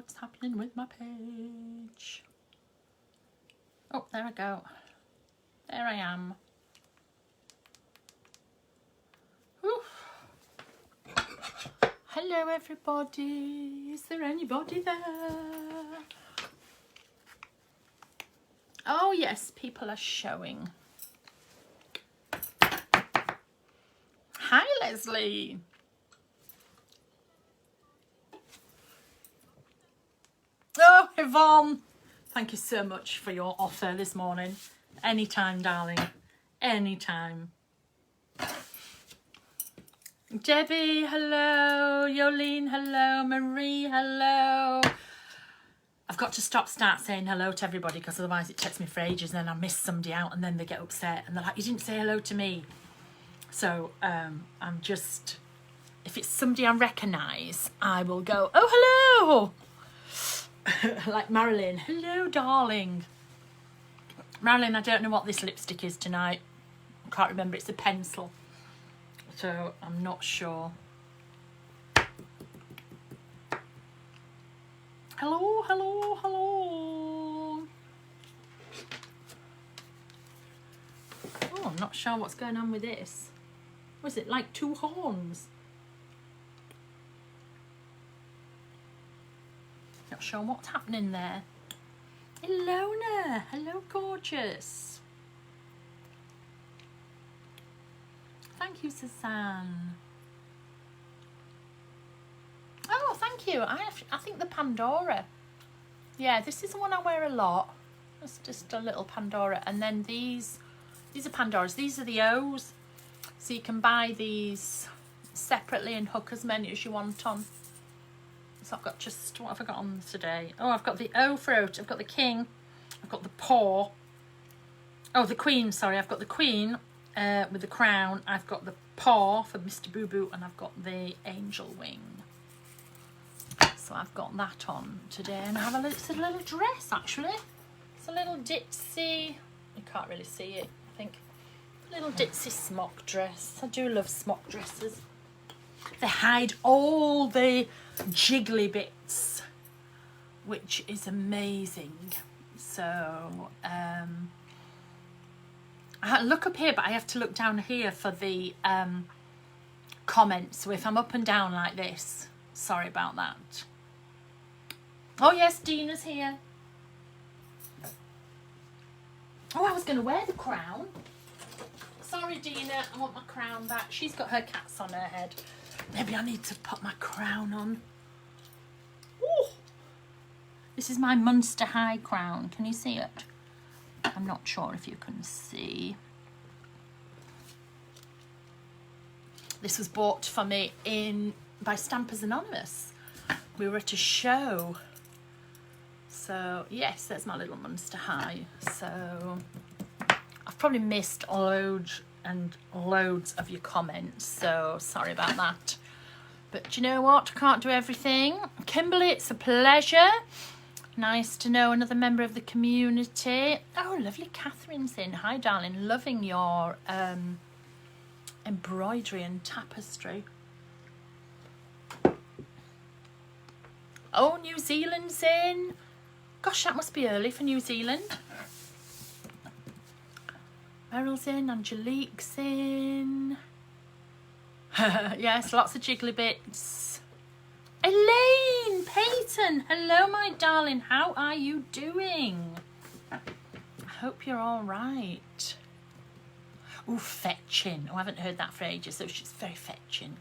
what's happening with my page. Oh, there I go. There I am. Whew. Hello everybody. Is there anybody there? Oh yes, people are showing. Hi Leslie. Oh Yvonne, thank you so much for your offer this morning. Anytime, darling, anytime. Debbie, hello. Yolene, hello. Marie, hello. I've got to start saying hello to everybody because otherwise it takes me for ages and then I miss somebody out and then they get upset and they're like, you didn't say hello to me. So I'm just, if it's somebody I recognise, I will go, oh, hello. Like Marilyn, hello, darling. Marilyn, I don't know what this lipstick is tonight. I can't remember, it's a pencil. So I'm not sure. Hello, hello, hello. Oh, I'm not sure what's going on with this. Was it like two horns? Not sure what's happening there. Ilona, hello, gorgeous. Thank you, Suzanne. Oh, thank you. I think the Pandora. Yeah, this is the one I wear a lot. It's just a little Pandora. And then these are Pandoras. These are the O's. So you can buy these separately and hook as many as you want on. So I've got just, what have I got on today? Oh, I've got the O for oat. I've got the king. I've got the paw. Oh, the queen, sorry. I've got the queen with the crown. I've got the paw for Mr. Boo Boo. And I've got the angel wing. So I've got that on today. And I have it's a little dress, actually. It's a little ditzy. You can't really see it, I think. A little ditzy smock dress. I do love smock dresses. They hide all the jiggly bits, which is amazing. So I look up here, but I have to look down here for the comments. So if I'm up and down like this, sorry about that. Oh yes, Dina's here. Oh, I was going to wear the crown. Sorry, Dina, I want my crown back. She's got her cats on her head. Maybe I need to put my crown on. Ooh. This is my Munster High crown. Can you see it? I'm not sure if you can see. This was bought for me by Stampers Anonymous. We were at a show. So, yes, there's my little Munster High. So, I've probably missed loads and loads of your comments. So, sorry about that. But do you know what? I can't do everything. Kimberly, it's a pleasure. Nice to know another member of the community. Oh, lovely. Catherine's in. Hi, darling. Loving your embroidery and tapestry. Oh, New Zealand's in. Gosh, that must be early for New Zealand. Meryl's in, Angelique's in. Yes, lots of jiggly bits. Elaine, Peyton, hello my darling, how are you doing? I hope you're all right. Ooh, fetching. Oh, I haven't heard that for ages, so she's very fetching.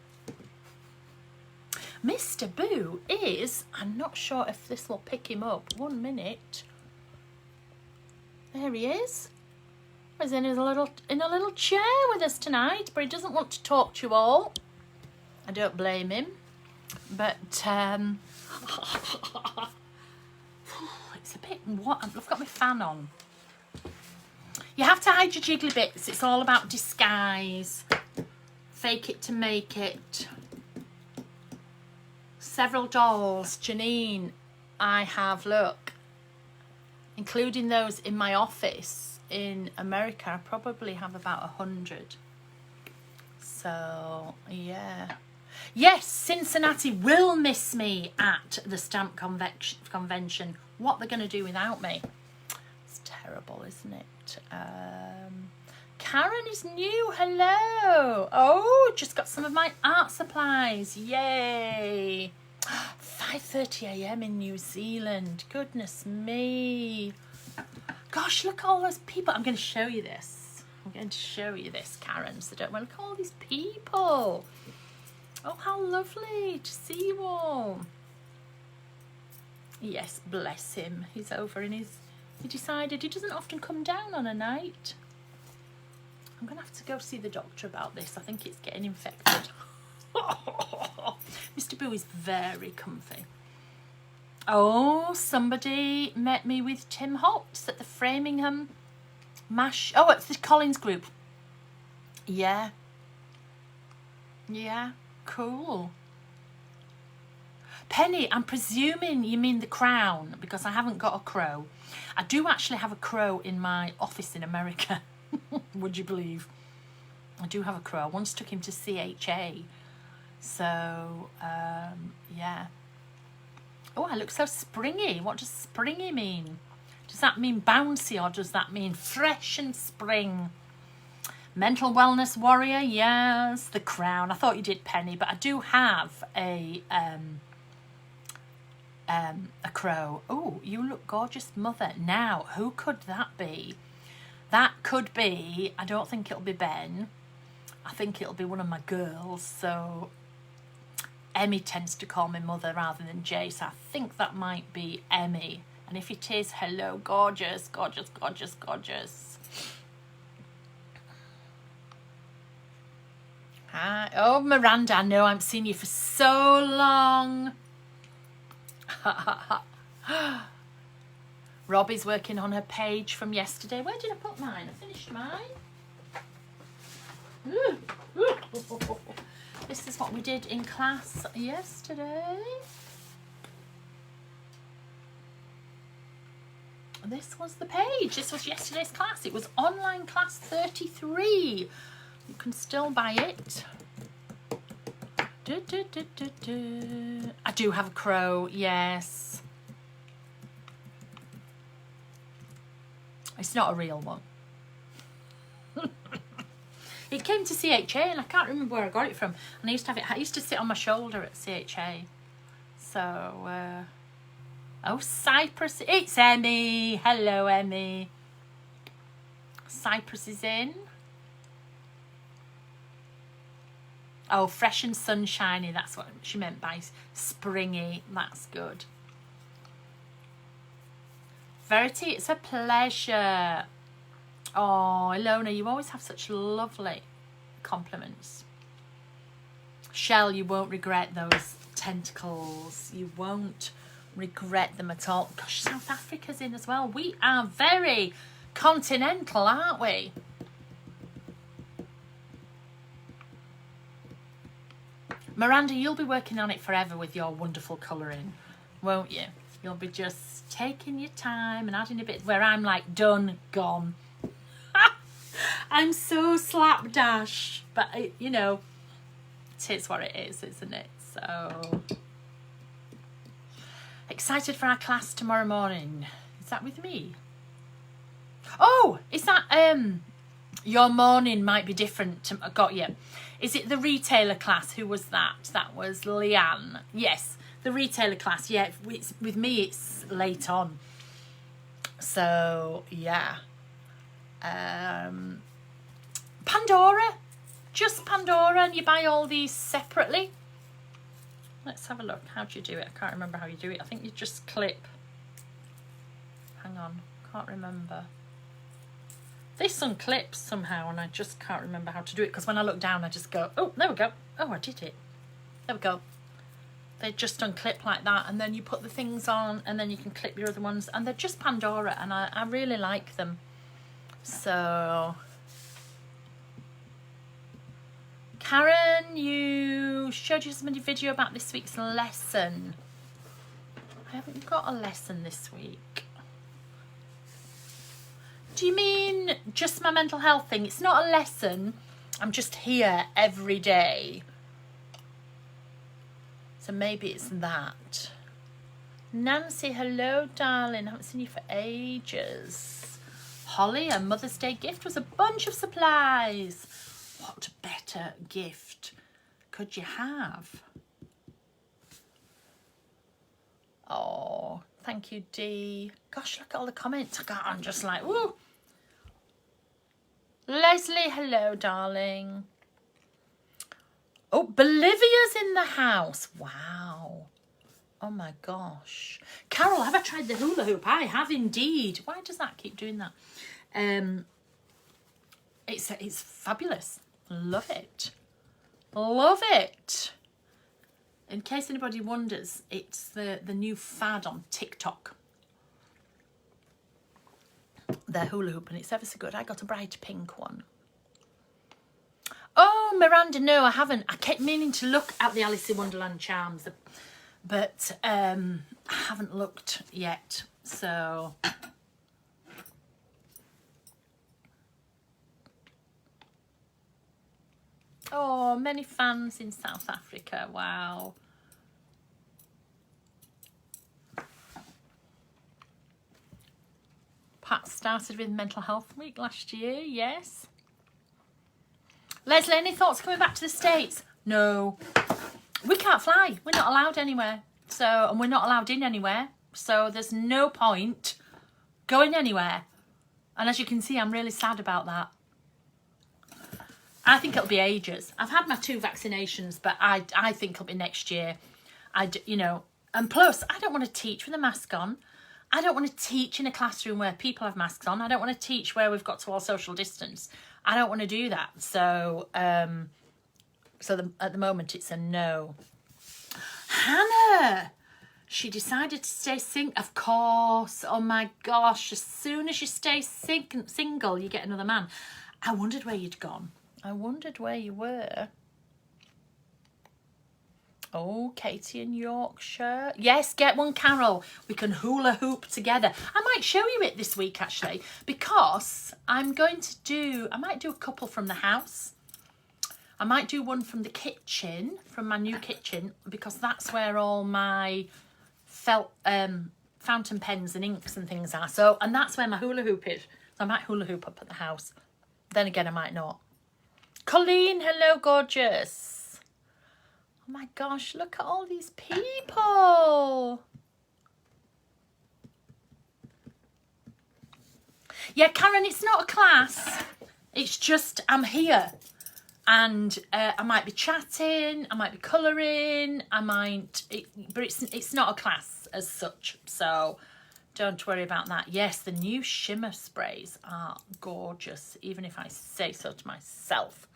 Mr. Boo is, I'm not sure if this will pick him up. 1 minute. There he is. He's in a little chair with us tonight, but he doesn't want to talk to you all. I don't blame him. But it's a bit what? I've got my fan on. You have to hide your jiggly bits. It's all about disguise. Fake it to make it. Several dolls, Janine, I have, look, including those in my office in America, I probably have about 100. So, yeah. Yes, Cincinnati will miss me at the stamp convention. What they're going to do without me. It's terrible, isn't it? Karen is new. Hello. Oh, just got some of my art supplies. Yay. 5:30 a.m. in New Zealand. Goodness me. Gosh, look at all those people. I'm going to show you this. I'm going to show you this, Karen. So don't look at all these people. Oh, how lovely to see you all. Yes, bless him. He's over in his... He decided he doesn't often come down on a night. I'm going to have to go see the doctor about this. I think it's getting infected. Mr. Boo is very comfy. Oh, somebody met me with Tim Hotz at the Framingham Mash... Oh, it's the Collins group. Yeah. Yeah. Cool. Penny, I'm presuming you mean the crown, because I haven't got a crow. I do actually have a crow in my office in America. Would you believe? I do have a crow. I once took him to CHA. So, yeah. Oh, I look so springy. What does springy mean? Does that mean bouncy, or does that mean fresh and spring? Mental wellness warrior, yes. The crown. I thought you did, Penny, but I do have a crow. Oh, you look gorgeous, mother. Now, who could that be? That could be, I don't think it'll be Ben. I think it'll be one of my girls. So Emmy tends to call me mother rather than Jay, so I think that might be Emmy. And if it is, hello, gorgeous, gorgeous, gorgeous, gorgeous. Hi. Oh, Miranda, I know I haven't seen you for so long. Robbie's working on her page from yesterday. Where did I put mine? I finished mine. This is what we did in class yesterday. This was the page. This was yesterday's class. It was online class 33. You can still buy it. I do have a crow, yes. It's not a real one. It came to CHA and I can't remember where I got it from. And I used to have it. I used to sit on my shoulder at CHA. So, oh, Cyprus. It's Emmy. Hello, Emmy. Cyprus is in. Oh, fresh and sunshiny. That's what she meant by springy. That's good. Verity, it's a pleasure. Oh, Ilona, you always have such lovely compliments. Shell, you won't regret those tentacles. You won't regret them at all. Gosh, South Africa's in as well. We are very continental, aren't we? Miranda, you'll be working on it forever with your wonderful colouring, won't you? You'll be just taking your time and adding a bit where I'm like, done, gone. I'm so slapdash, but you know, it is what it is, isn't it? So excited for our class tomorrow morning. Is that with me? Oh, is that your morning might be different to, got you. Is it the retailer class? Who was that? That was Leanne. Yes, the retailer class. Yeah, with me it's late on. So yeah. Pandora, just Pandora, and you buy all these separately. Let's have a look. How do you do it? I can't remember how you do it. I think you just clip. Hang on, can't remember. This unclips somehow, and I just can't remember how to do it, because when I look down I just go, oh, there we go. Oh, I did it. There we go. They just unclip like that, and then you put the things on, and then you can clip your other ones, and they're just Pandora, and I really like them. So Karen, you showed you somebody video about this week's lesson. I haven't got a lesson this week. Do you mean just my mental health thing? It's not a lesson. I'm just here every day. So maybe it's that. Nancy, hello, darling. Haven't seen you for ages. Holly, a Mother's Day gift was a bunch of supplies. What better gift could you have? Oh, thank you, Dee. Gosh, look at all the comments. I'm just like, woo. Leslie, hello, darling. Oh, Bolivia's in the house. Wow. Oh my gosh. Carol, have I tried the hula hoop? I have indeed. Why does that keep doing that? It's fabulous. Love it. Love it. In case anybody wonders, it's the new fad on TikTok. The hula hoop, and it's ever so good. I got a bright pink one. Oh, Miranda, no, I haven't. I kept meaning to look at the Alice in Wonderland charms, but I haven't looked yet. So oh, many fans in South Africa. Wow. Pat started with Mental Health Week last year, yes. Leslie, any thoughts coming back to the States? No. We can't fly. We're not allowed anywhere. So, and we're not allowed in anywhere. So there's no point going anywhere. And as you can see, I'm really sad about that. I think it'll be ages. I've had my 2 vaccinations, but I think it'll be next year. You know, and plus, I don't want to teach with a mask on. I don't want to teach in a classroom where people have masks on. I don't want to teach where we've got to all social distance. I don't want to do that. So, at the moment, it's a no. Hannah, she decided to stay single. Of course. Oh my gosh. As soon as you stay single, you get another man. I wondered where you'd gone. I wondered where you were. Oh, Katie in Yorkshire. Yes, get one, Carol. We can hula hoop together. I might show you it this week, actually, because I might do a couple from the house. I might do one from the kitchen, from my new kitchen, because that's where all my fountain pens and inks and things are. So, and that's where my hula hoop is. So I might hula hoop up at the house. Then again, I might not. Colleen, hello, gorgeous. Oh my gosh, look at all these people. Yeah, Karen, it's not a class. It's just I'm here. And I might be chatting, I might be colouring, but it's not a class as such. So don't worry about that. Yes, the new shimmer sprays are gorgeous, even if I say so to myself.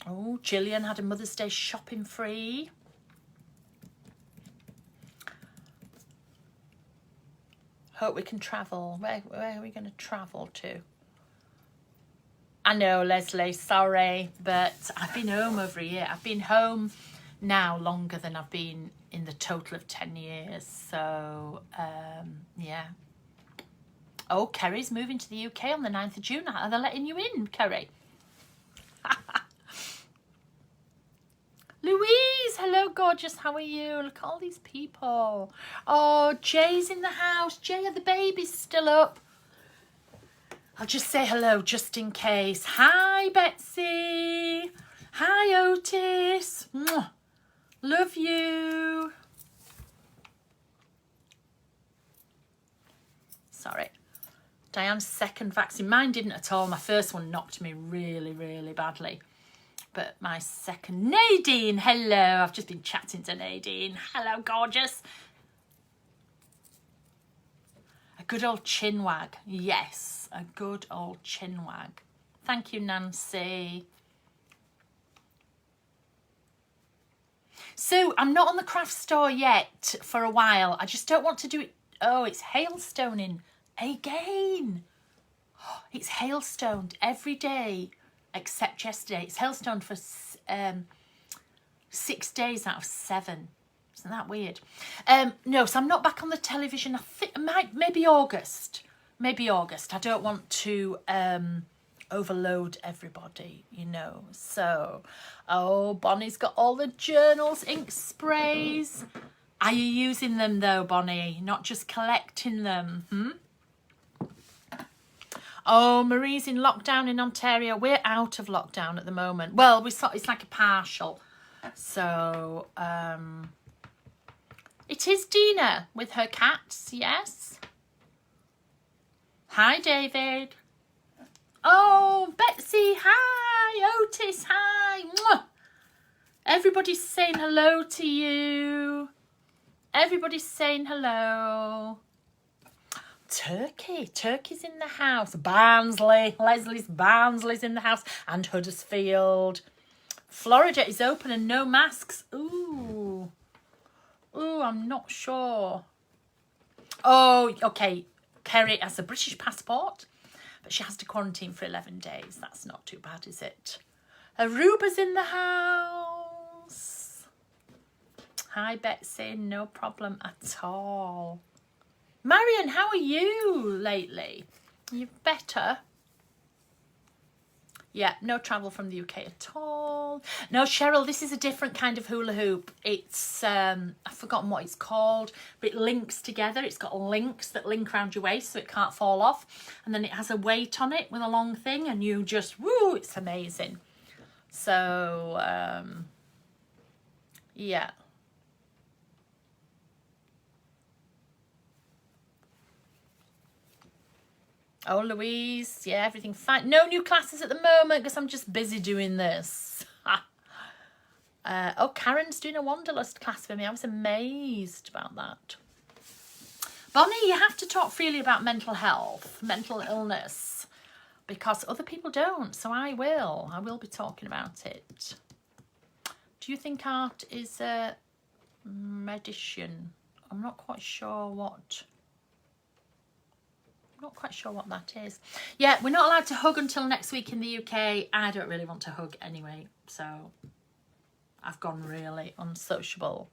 Oh, Gillian had a Mother's Day shopping free. Hope we can travel. Where are we going to travel to? I know, Leslie, sorry, but I've been home over a year. I've been home now longer than I've been in the total of 10 years. So, yeah. Oh, Kerry's moving to the UK on the 9th of June. Are they letting you in, Kerry? Louise, hello, gorgeous. How are you? Look at all these people. Oh, Jay's in the house. Jay, are the babies still up? I'll just say hello just in case. Hi, Betsy. Hi, Otis. Mwah. Love you. Sorry. Diane's second vaccine. Mine didn't at all. My first one knocked me really, really badly. But my second... Nadine, hello. I've just been chatting to Nadine. Hello, gorgeous. A good old chin wag. Yes, a good old chin wag. Thank you, Nancy. So, I'm not on the craft store yet for a while. I just don't want to do it... Oh, it's hailstoning again. It's hailstoned every day. Except yesterday. It's hailstoned for 6 days out of 7. Isn't that weird? No, so I'm not back on the television. I think maybe August. Maybe August. I don't want to overload everybody, you know. So, oh, Bonnie's got all the journals, ink sprays. Are you using them though, Bonnie? Not just collecting them, Oh, Marie's in lockdown in Ontario. We're out of lockdown at the moment. Well, we saw it's like a partial. So, it is Dina with her cats, yes. Hi, David. Oh, Betsy, hi. Otis, hi. Mwah. Everybody's saying hello to you. Everybody's saying hello. Turkey's in the house. Barnsley, Barnsley's in the house, and Huddersfield. Florida is open and no masks. Ooh, I'm not sure. Oh, okay. Kerry has a British passport, but she has to quarantine for 11 days. That's not too bad, is it? Aruba's in the house. Hi, Betsy. No problem at all. Marion, how are you lately? You better? Yeah, no travel from the UK at all. No, Cheryl, this is a different kind of hula hoop. It's, I've forgotten what it's called, but it links together. It's got links that link around your waist so it can't fall off. And then it has a weight on it with a long thing and you just, woo, it's amazing. So, yeah. Oh, Louise, yeah, everything fine. No new classes at the moment because I'm just busy doing this. Oh, Karen's doing a Wanderlust class for me. I was amazed about that. Bonnie, you have to talk freely about mental health, mental illness, because other people don't. So I will. I will be talking about it. Do you think art is a medicine? I'm not quite sure what... Not quite sure what that is. Yeah, we're not allowed to hug until next week in the UK. I don't really want to hug anyway, so I've gone really unsociable.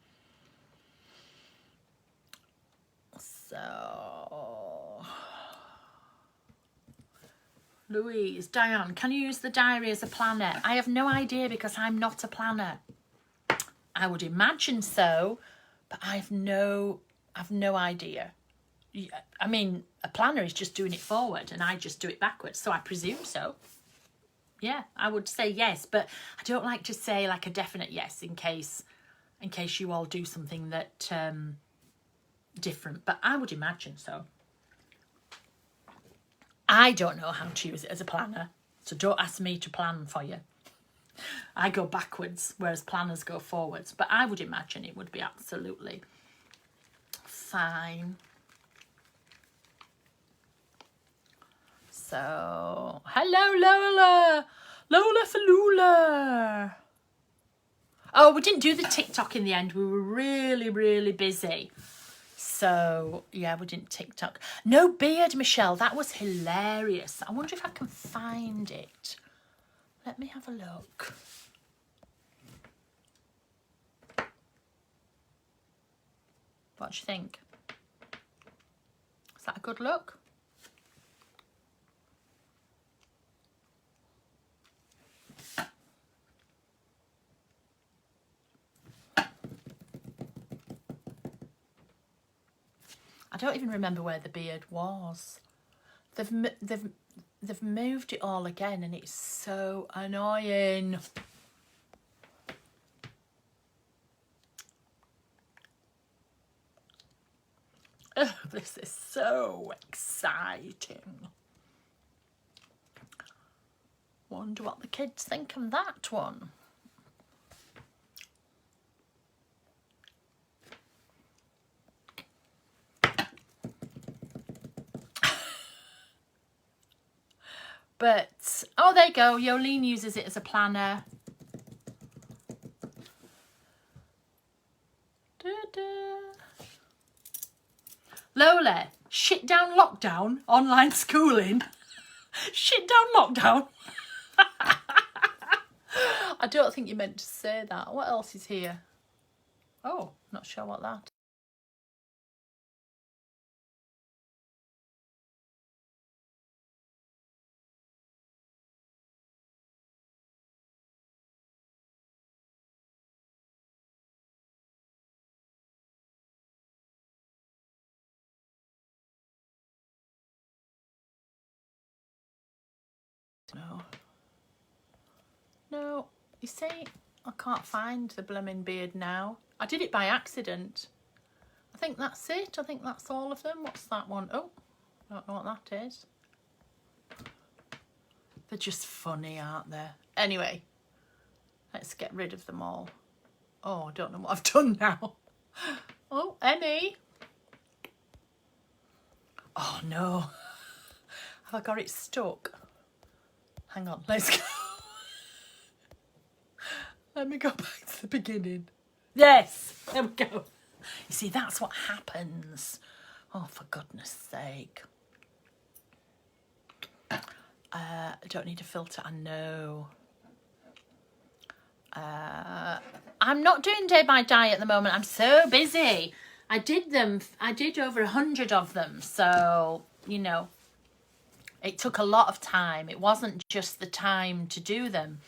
So, Louise, Dyan, can you use the diary as a planner? I have no idea because I'm not a planner. I would imagine so, but I've no idea. I mean, a planner is just doing it forward and I just do it backwards, so I presume so. Yeah, I would say yes, but I don't like to say like a definite yes in case you all do something that different, but I would imagine so. I don't know how to use it as a planner, so don't ask me to plan for you. I go backwards, whereas planners go forwards, but I would imagine it would be absolutely fine. So, hello, Lola. Lola for Lula. Oh, we didn't do the TikTok in the end. We were really, really busy. So, yeah, we didn't TikTok. No beard, Michelle. That was hilarious. I wonder if I can find it. Let me have a look. What do you think? Is that a good look? I don't even remember where the beard was. They've moved it all again and it's so annoying. Oh, this is so exciting. Wonder what the kids think of that one. But, oh, there you go. Yolene uses it as a planner. Lola, shit down lockdown, online schooling. Shit down lockdown. I don't think you meant to say that. What else is here? Oh, not sure what that No. No, you see, I can't find the blooming beard now. I did it by accident. I think that's it. I think that's all of them. What's that one? Oh, I don't know what that is. They're just funny, aren't they? Anyway, let's get rid of them all. Oh, I don't know what I've done now. Oh, Emmy. Oh, no. Have I got it stuck? Hang on, let's go. Let me go back to the beginning. Yes, there we go. You see, that's what happens. Oh, for goodness sake. I don't need a filter, I know. I'm not doing day by day at the moment. I'm so busy. I did over 100 of them. So, you know, it took a lot of time. It wasn't just the time to do them.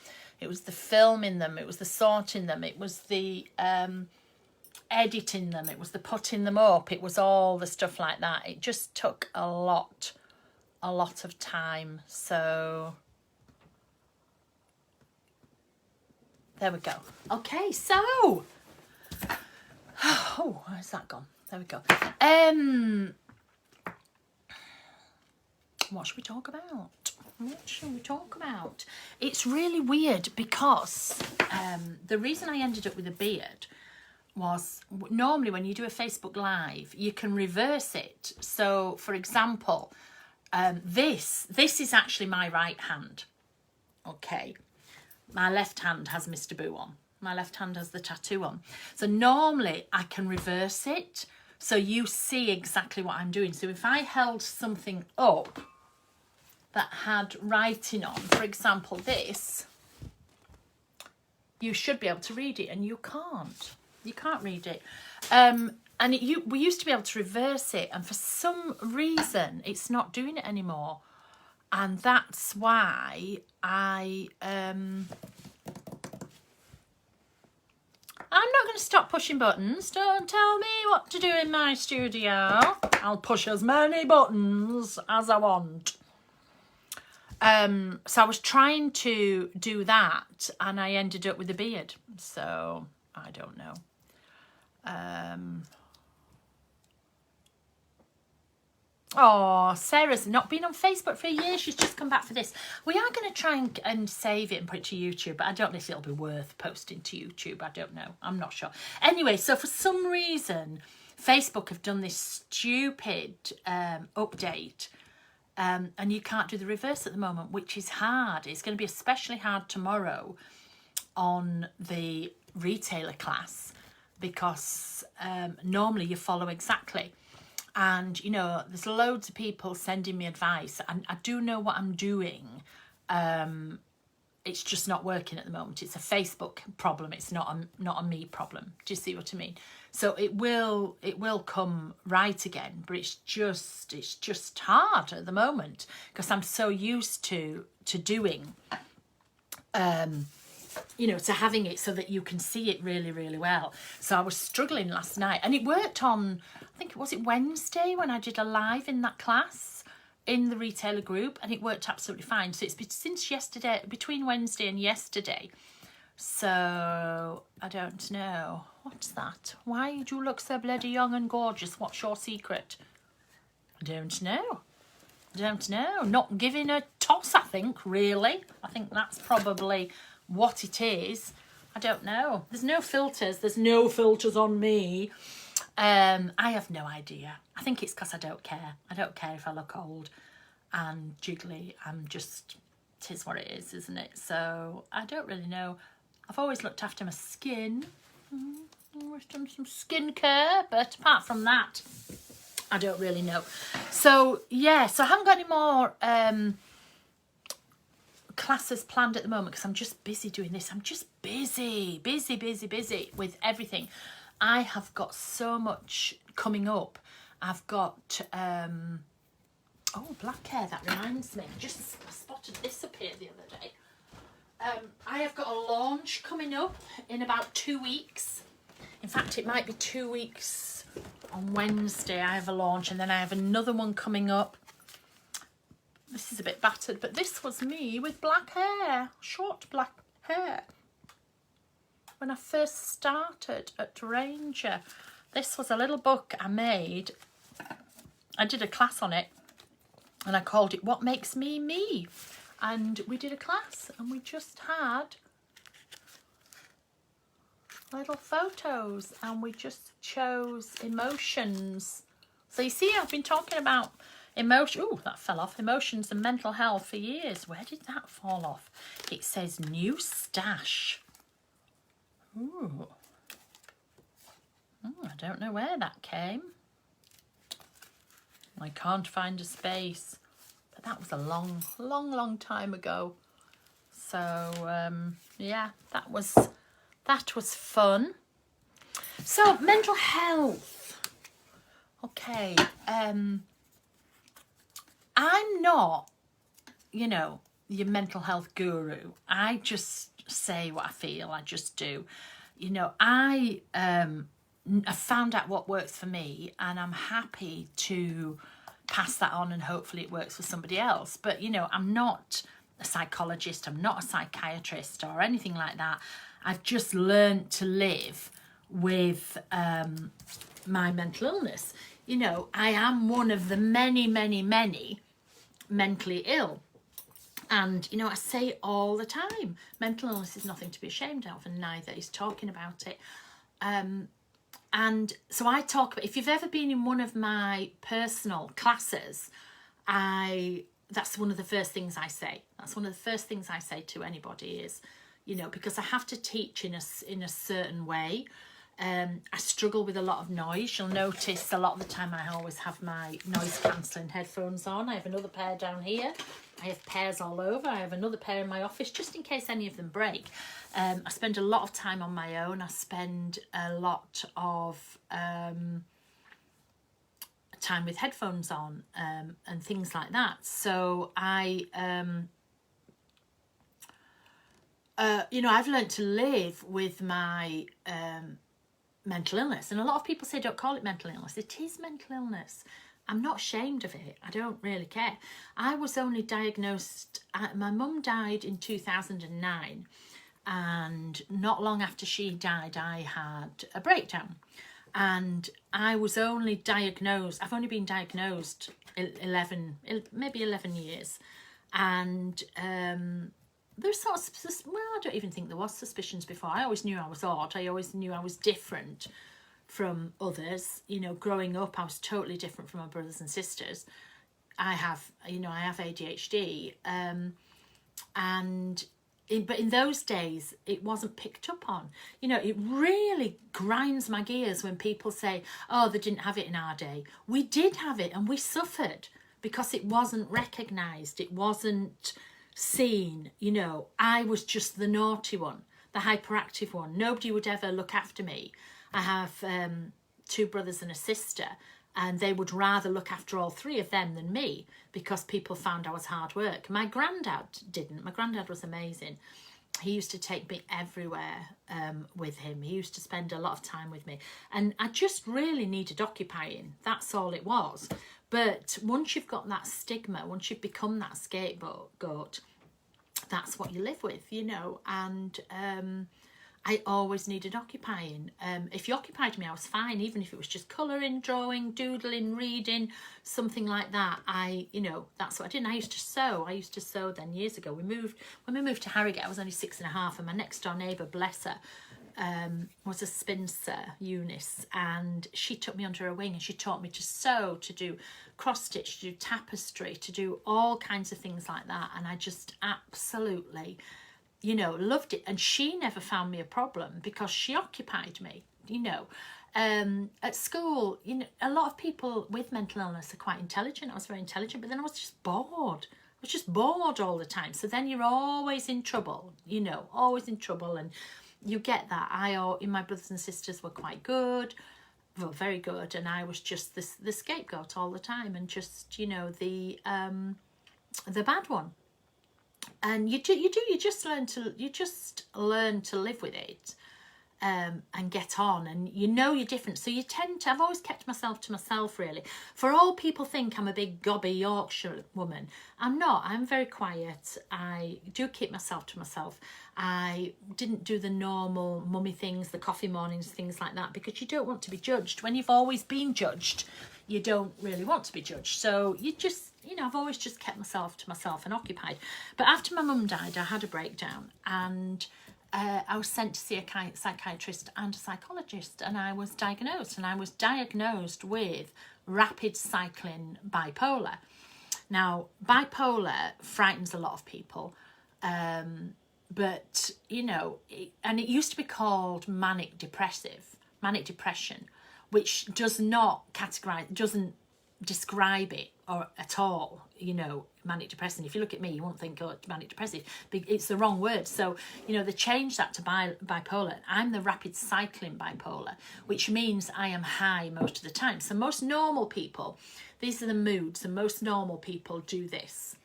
It was the filming them. It was the sorting them. It was the editing them. It was the putting them up. It was all the stuff like that. It just took a lot of time. So there we go. Okay, so oh, where's that gone? There we go. What should we talk about? What should we talk about? It's really weird because the reason I ended up with a beard was normally when you do a Facebook Live, you can reverse it. So, for example, this is actually my right hand. Okay. My left hand has Mr. Boo on. My left hand has the tattoo on. So normally I can reverse it. So you see exactly what I'm doing. So if I held something up that had writing on, for example, this, you should be able to read it, and you can't. You can't read it. We used to be able to reverse it, and for some reason, it's not doing it anymore. And that's why I'm not going to stop pushing buttons. Don't tell me what to do in my studio. I'll push as many buttons as I want. So I was trying to do that, and I ended up with a beard. So I don't know. Oh, Sarah's not been on Facebook for a year. She's just come back for this. We are going to try and save it and put it to YouTube, but I don't know if it'll be worth posting to YouTube. I don't know. I'm not sure. Anyway, so for some reason, Facebook have done this stupid update, and you can't do the reverse at the moment, which is hard. It's going to be especially hard tomorrow on the retailer class because normally you follow exactly. And, you know, there's loads of people sending me advice. And I do know what I'm doing. It's just not working at the moment. It's a Facebook problem. It's not a me problem. Do you see what I mean? So it will come right again. But it's just hard at the moment because I'm so used to doing, you know, to having it so that you can see it really, really well. So I was struggling last night, and it worked on, I think, was it Wednesday when I did a live in that class in the retailer group, and it worked absolutely fine. So it's been since yesterday, between Wednesday and yesterday. So I don't know. What's that? Why do you look so bloody young and gorgeous? What's your secret? I don't know. Not giving a toss, I think, really. I think that's probably what it is. I don't know. There's no filters. There's no filters on me. I have no idea. I think it's because I don't care. I don't care if I look old and jiggly. I'm just, it is what it is, isn't it? So I don't really know. I've always looked after my skin. Always done some skincare, but apart from that, I don't really know. So yeah, so I haven't got any more classes planned at the moment because I'm just busy doing this. I'm just busy with everything. I have got so much coming up. I've got oh, black hair, that reminds me. I spotted this up here the other day. I have got a launch coming up in about 2 weeks. In fact, it might be 2 weeks on Wednesday. I have a launch, and then I have another one coming up This is a bit battered, but this was me with black hair, short black hair. When I first started at Ranger, this was a little book I made. I did a class on it and I called it What Makes Me Me. And we did a class and we just had little photos and we just chose emotions. So you see, I've been talking about that fell off. Emotions and mental health for years. Where did that fall off? It says new stash. Ooh. I don't know where that came. I can't find a space. But that was a long time ago. So yeah, that was fun. So mental health. Okay. I'm not, you know, your mental health guru. I just say what I feel. I just do. You know, I found out what works for me, and I'm happy to pass that on, and hopefully it works for somebody else. But, you know, I'm not a psychologist. I'm not a psychiatrist or anything like that. I've just learned to live with my mental illness. You know, I am one of the many mentally ill. And, you know, I say it all the time. Mental illness is nothing to be ashamed of, and neither is talking about it. And so I talk about, if you've ever been in one of my personal classes, that's one of the first things I say. That's one of the first things I say to anybody is, you know, because I have to teach in a certain way. I struggle with a lot of noise. You'll notice a lot of the time I always have my noise cancelling headphones on. I have another pair down here. I have pairs all over. I have another pair in my office just in case any of them break. I spend a lot of time on my own. I spend a lot of time with headphones on and things like that. So you know, I've learned to live with my mental illness. And a lot of people say, don't call it mental illness. It is mental illness. I'm not ashamed of it. I don't really care. I was only diagnosed, my mum died in 2009. And not long after she died, I had a breakdown. And I was only diagnosed, I've only been diagnosed 11 years. And there's sort of, well, I don't even think there was suspicions before. I always knew I was odd. I always knew I was different from others. You know, growing up, I was totally different from my brothers and sisters. I have ADHD. But in those days, it wasn't picked up on. You know, it really grinds my gears when people say, oh, they didn't have it in our day. We did have it, and we suffered because it wasn't recognised. It wasn't seen. You know, I was just the naughty one, the hyperactive one. Nobody would ever look after me. I have 2 brothers and a sister, and they would rather look after all 3 of them than me because people found I was hard work. My granddad didn't. My granddad was amazing. He used to take me everywhere with him. He used to spend a lot of time with me, and I just really needed occupying. That's all it was. But once you've got that stigma, once you've become that scapegoat, that's what you live with, you know. And I always needed occupying. If you occupied me, I was fine, even if it was just colouring, drawing, doodling, reading, something like that. You know, that's what I did. And I used to sew. I used to sew then years ago. When we moved to Harrogate, I was only 6.5, and my next door neighbour, bless her, was a spinster, Eunice, and she took me under her wing and she taught me to sew, to do cross stitch, to do tapestry, to do all kinds of things like that. And I just absolutely, you know, loved it. And she never found me a problem because she occupied me, you know. At school, you know, a lot of people with mental illness are quite intelligent. I was very intelligent, but then I was just bored. I was just bored all the time. So then you're always in trouble, you know, always in trouble. And you get that. My brothers and sisters were quite good, well, very good, and I was just the scapegoat all the time, and just, you know, the bad one. And you just learn to live with it. and get on, and you know you're different, so you tend to, I've always kept myself to myself really. For all people think I'm a big gobby Yorkshire woman, I'm not. I'm very quiet. I do keep myself to myself. I didn't do the normal mummy things, the coffee mornings, things like that, because you don't want to be judged. When you've always been judged, you don't really want to be judged, so you just, you know, I've always just kept myself to myself and occupied. But after my mum died, I had a breakdown, and I was sent to see a psychiatrist and a psychologist, and I was diagnosed with rapid cycling bipolar. Now, bipolar frightens a lot of people, but, you know, and it used to be called manic depression, which does not categorize, doesn't describe it or at all, you know, manic depressing. If you look at me, you won't think, oh, it's manic depressive. It's the wrong word. So, you know, they changed that to bipolar. I'm the rapid cycling bipolar, which means I am high most of the time. So most normal people, these are the moods, and most normal people do this,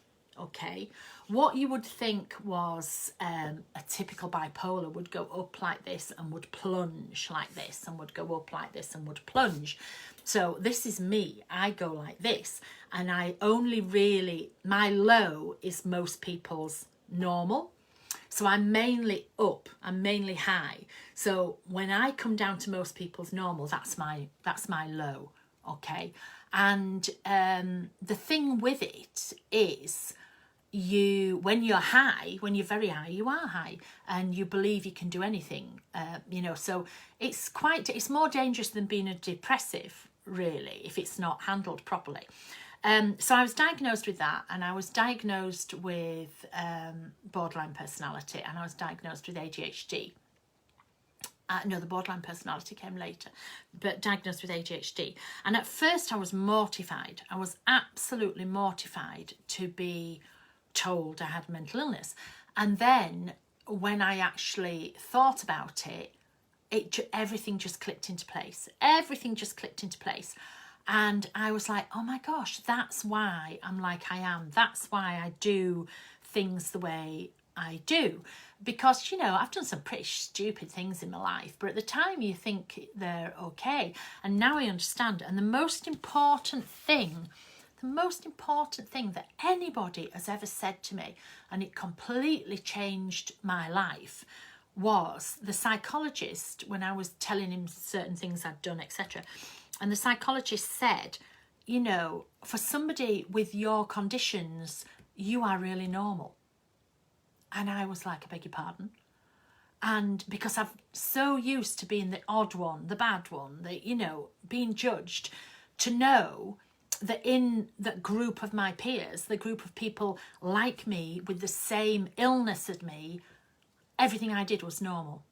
okay? What you would think was a typical bipolar would go up like this and would plunge like this, and would go up like this and would plunge. So this is me. I go like this, and I only really, my low is most people's normal. So I'm mainly up, I'm mainly high. So when I come down to most people's normal, that's my low, okay? And the thing with it is, when you're high, when you're very high, you are high, and you believe you can do anything, you know, so it's more dangerous than being a depressive, really, if it's not handled properly. So I was diagnosed with that, and I was diagnosed with borderline personality, and I was diagnosed with ADHD. No, the borderline personality came later, but diagnosed with ADHD. And at first I was mortified. I was absolutely mortified to be told I had mental illness. And then when I actually thought about it, everything just clicked into place. Everything just clicked into place. And I was like, oh my gosh, that's why I'm like I am. That's why I do things the way I do. Because, you know, I've done some pretty stupid things in my life, but at the time you think they're okay. And now I understand. And the most important thing that anybody has ever said to me, and it completely changed my life, was the psychologist, when I was telling him certain things I'd done, etc. And the psychologist said, you know, for somebody with your conditions, you are really normal. And I was like, I beg your pardon? And because I'm so used to being the odd one, the bad one, you know, being judged, to know that in that group of my peers, the group of people like me with the same illness as me, everything I did was normal.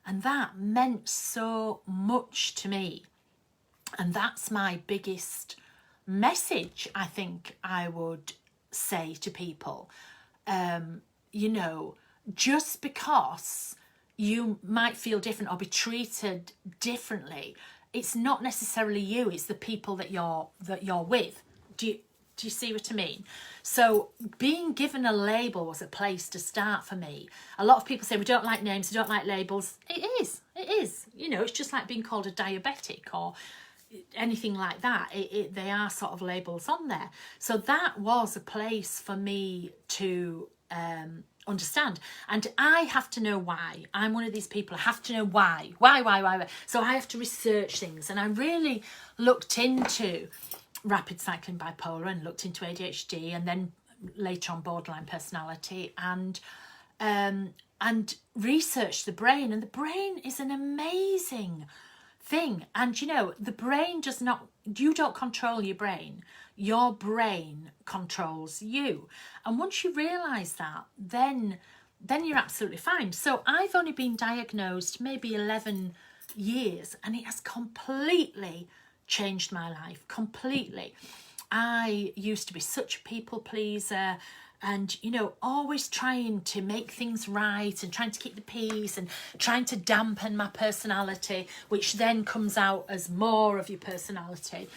And that meant so much to me. And that's my biggest message, I think I would say to people. You know, just because you might feel different or be treated differently, it's not necessarily you, it's the people that you're with. Do you see what I mean? So being given a label was a place to start for me. A lot of people say we don't like names, we don't like labels. It is. You know, it's just like being called a diabetic or anything like that. They are sort of labels on there. So that was a place for me to understand, and I have to know why. I'm one of these people, I have to know why. So I have to research things, and I really looked into rapid cycling bipolar and looked into ADHD, and then later on borderline personality, and researched the brain. And the brain is an amazing thing. And you know, the brain does not, you don't control your brain controls you. And once you realize that, then you're absolutely fine. So I've only been diagnosed maybe 11 years, and it has completely changed my life, completely. I used to be such a people pleaser, and, you know, always trying to make things right and trying to keep the peace and trying to dampen my personality, which then comes out as more of your personality.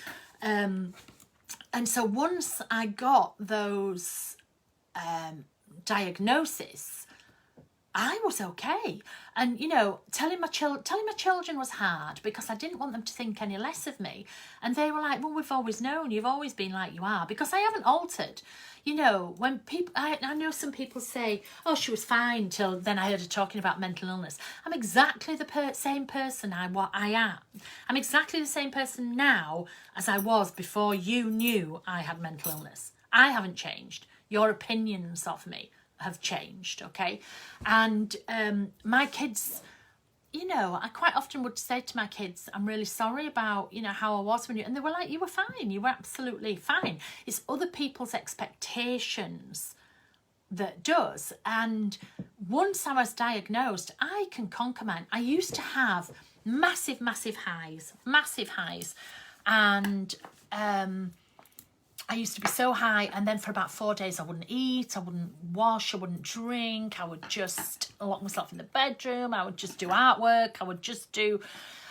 And so once I got those diagnoses, I was okay. And, you know, telling my children was hard because I didn't want them to think any less of me. And they were like, well, we've always known, you've always been like you are, because I haven't altered. You know, when people, I know some people say, oh, she was fine till then I heard her talking about mental illness. I'm exactly the same person I am. I'm exactly the same person now as I was before you knew I had mental illness. I haven't changed. Your opinions of me have changed, okay? And my kids, you know, I quite often would say to my kids, I'm really sorry about, you know, how I was when you, and they were like, you were fine, you were absolutely fine. It's other people's expectations that does. And once I was diagnosed, I can conquer mine. I used to have massive highs, and I used to be so high, and then for about 4 days I wouldn't eat, I wouldn't wash, I wouldn't drink, I would just lock myself in the bedroom, I would just do artwork, I would just do,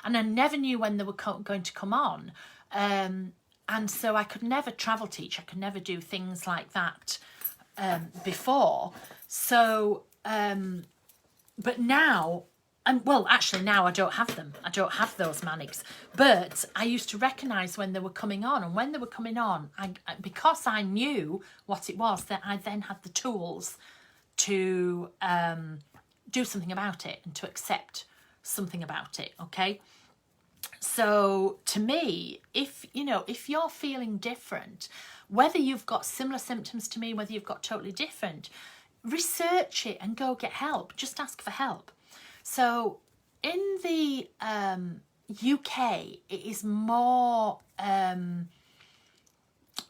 and I never knew when they were going to come on. And so I could never travel teach, I could never do things like that before. So, but now, and well, actually now I don't have them. I don't have those manics. But I used to recognise when they were coming on. And when they were coming on, because I knew what it was, that I then had the tools to do something about it and to accept something about it, okay? So to me, if you're feeling different, whether you've got similar symptoms to me, whether you've got totally different, research it and go get help. Just ask for help. So in the UK, it is more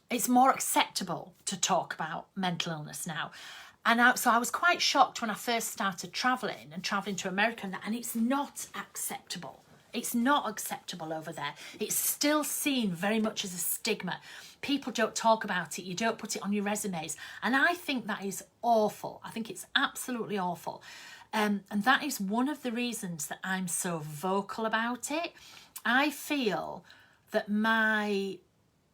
it's more acceptable to talk about mental illness now. And so I was quite shocked when I first started travelling to America, and it's not acceptable. It's not acceptable over there. It's still seen very much as a stigma. People don't talk about it. You don't put it on your resumes. And I think that is awful. I think it's absolutely awful. And that is one of the reasons that I'm so vocal about it. I feel that my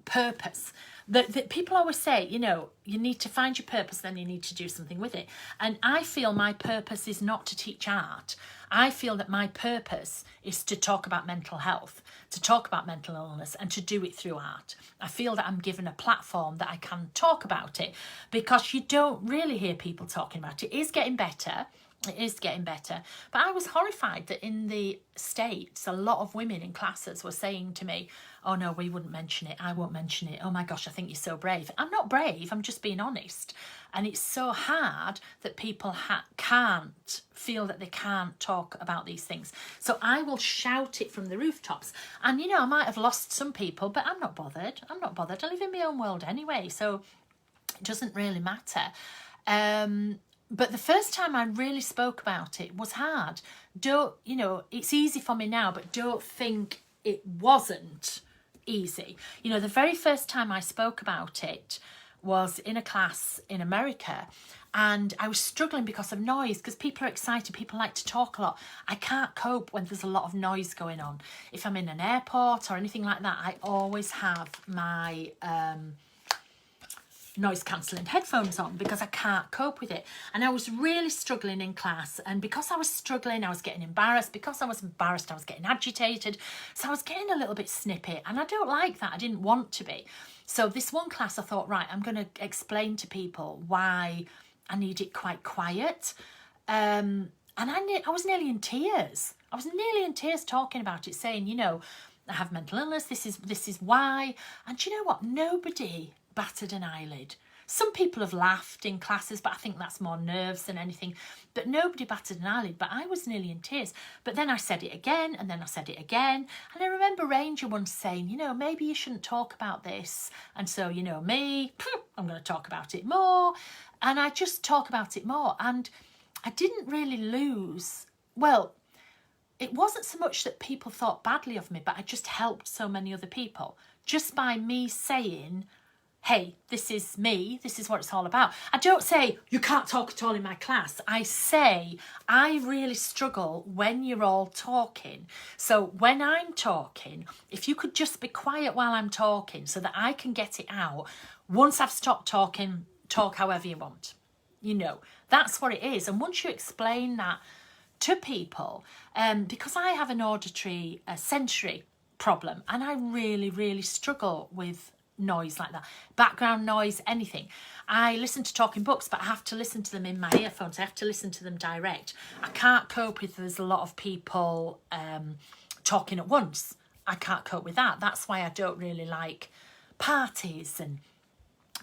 purpose, that people always say, you know, you need to find your purpose, then you need to do something with it. And I feel my purpose is not to teach art. I feel that my purpose is to talk about mental health, to talk about mental illness, and to do it through art. I feel that I'm given a platform that I can talk about it, because you don't really hear people talking about it. It is getting better. It is getting better. But I was horrified that in the States, a lot of women in classes were saying to me, oh no, we wouldn't mention it. I won't mention it. Oh my gosh, I think you're so brave. I'm not brave. I'm just being honest. And it's so hard that people can't feel that they can't talk about these things. So I will shout it from the rooftops. And, you know, I might have lost some people, but I'm not bothered. I'm not bothered. I live in my own world anyway. So it doesn't really matter. But the first time I really spoke about it was hard. It's easy for me now, but don't think it wasn't easy. You know, the very first time I spoke about it was in a class in America, and I was struggling because of noise, because people are excited, people like to talk a lot. I can't cope when there's a lot of noise going on. If I'm in an airport or anything like that, I always have my noise cancelling headphones on because I can't cope with it. And I was really struggling in class, and because I was struggling, I was getting embarrassed. Because I was embarrassed, I was getting agitated. So I was getting a little bit snippy, and I don't like that. I didn't want to be. So this one class, I thought, right, I'm going to explain to people why I need it quite quiet. And I was nearly in tears. I was nearly in tears talking about it, saying, you know, I have mental illness. This is why. And do you know what? Nobody battered an eyelid. Some people have laughed in classes, but I think that's more nerves than anything. But nobody battered an eyelid. But I was nearly in tears. But then I said it again, and then I said it again. And I remember Ranger once saying, you know, maybe you shouldn't talk about this. And so, you know, me, I'm going to talk about it more. And I just talk about it more. And I didn't really lose. Well, it wasn't so much that people thought badly of me, but I just helped so many other people. Just by me saying, hey, this is me, this is what it's all about. I don't say, you can't talk at all in my class. I say, I really struggle when you're all talking. So when I'm talking, if you could just be quiet while I'm talking so that I can get it out. Once I've stopped talking, talk however you want. you know, that's what it is. And once you explain that to people, because I have an auditory sensory problem, and I really struggle with noise like that, background noise, anything. I listen to talking books, but I have to listen to them in my earphones. I have to listen to them direct. I can't cope with there's a lot of people talking at once. I can't cope with that. That's why I don't really like parties and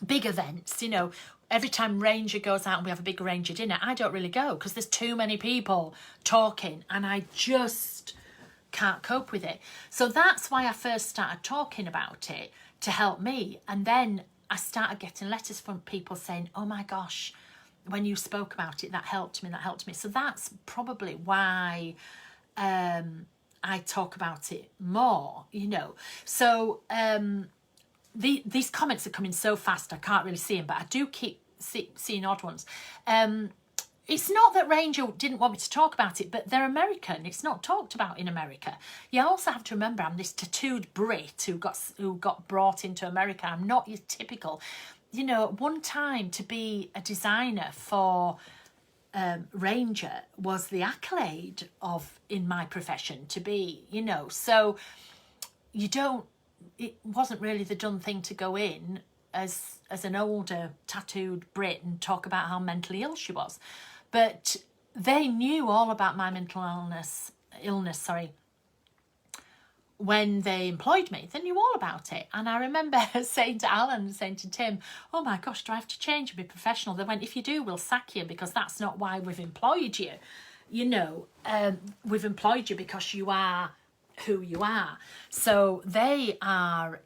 big events. You know, every time Ranger goes out and we have a big Ranger dinner, I don't really go because there's too many people talking and I just can't cope with it. So that's why I first started talking about it, to help me. And then I started getting letters from people saying, oh my gosh, when you spoke about it, that helped me, that helped me. So that's probably why I talk about it more, you know. So these comments are coming so fast, I can't really see them, but I do keep seeing odd ones. It's not that Ranger didn't want me to talk about it, but they're American. It's not talked about in America. You also have to remember I'm this tattooed Brit who got brought into America. I'm not your typical, you know, one time to be a designer for Ranger was the accolade of in my profession to be, you know, so it wasn't really the done thing to go in as an older tattooed Brit and talk about how mentally ill she was. But they knew all about my mental illness, when they employed me. They knew all about it. And I remember saying to Alan, saying to Tim, oh my gosh, do I have to change and be professional? They went, if you do, we'll sack you because that's not why we've employed you. You know, we've employed you because you are who you are. So they are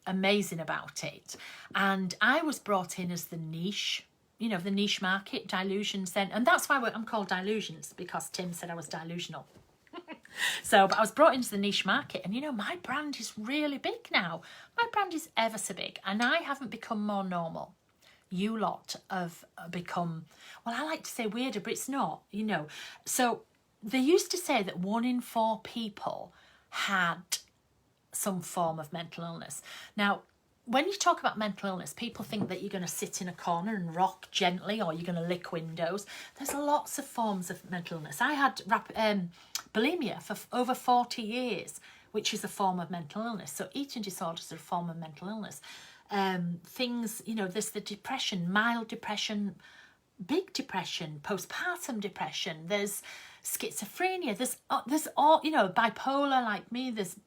amazing about it. And I was brought in as the niche, you know, the niche market, Dylusions then. And that's why I'm called Dylusions, because Tim said I was delusional. So, but I was brought into the niche market, and you know, my brand is really big now. My brand is ever so big, and I haven't become more normal. You lot have become, well, I like to say weirder, but it's not, you know. So they used to say that 1 in 4 people had some form of mental illness. Now, when you talk about mental illness, people think that you're going to sit in a corner and rock gently, or you're going to lick windows. There's lots of forms of mental illness. I had bulimia for over 40 years, which is a form of mental illness. So eating disorders are a form of mental illness. Things, you know, there's the depression, mild depression, big depression, postpartum depression. There's schizophrenia. There's all, you know, bipolar like me. There's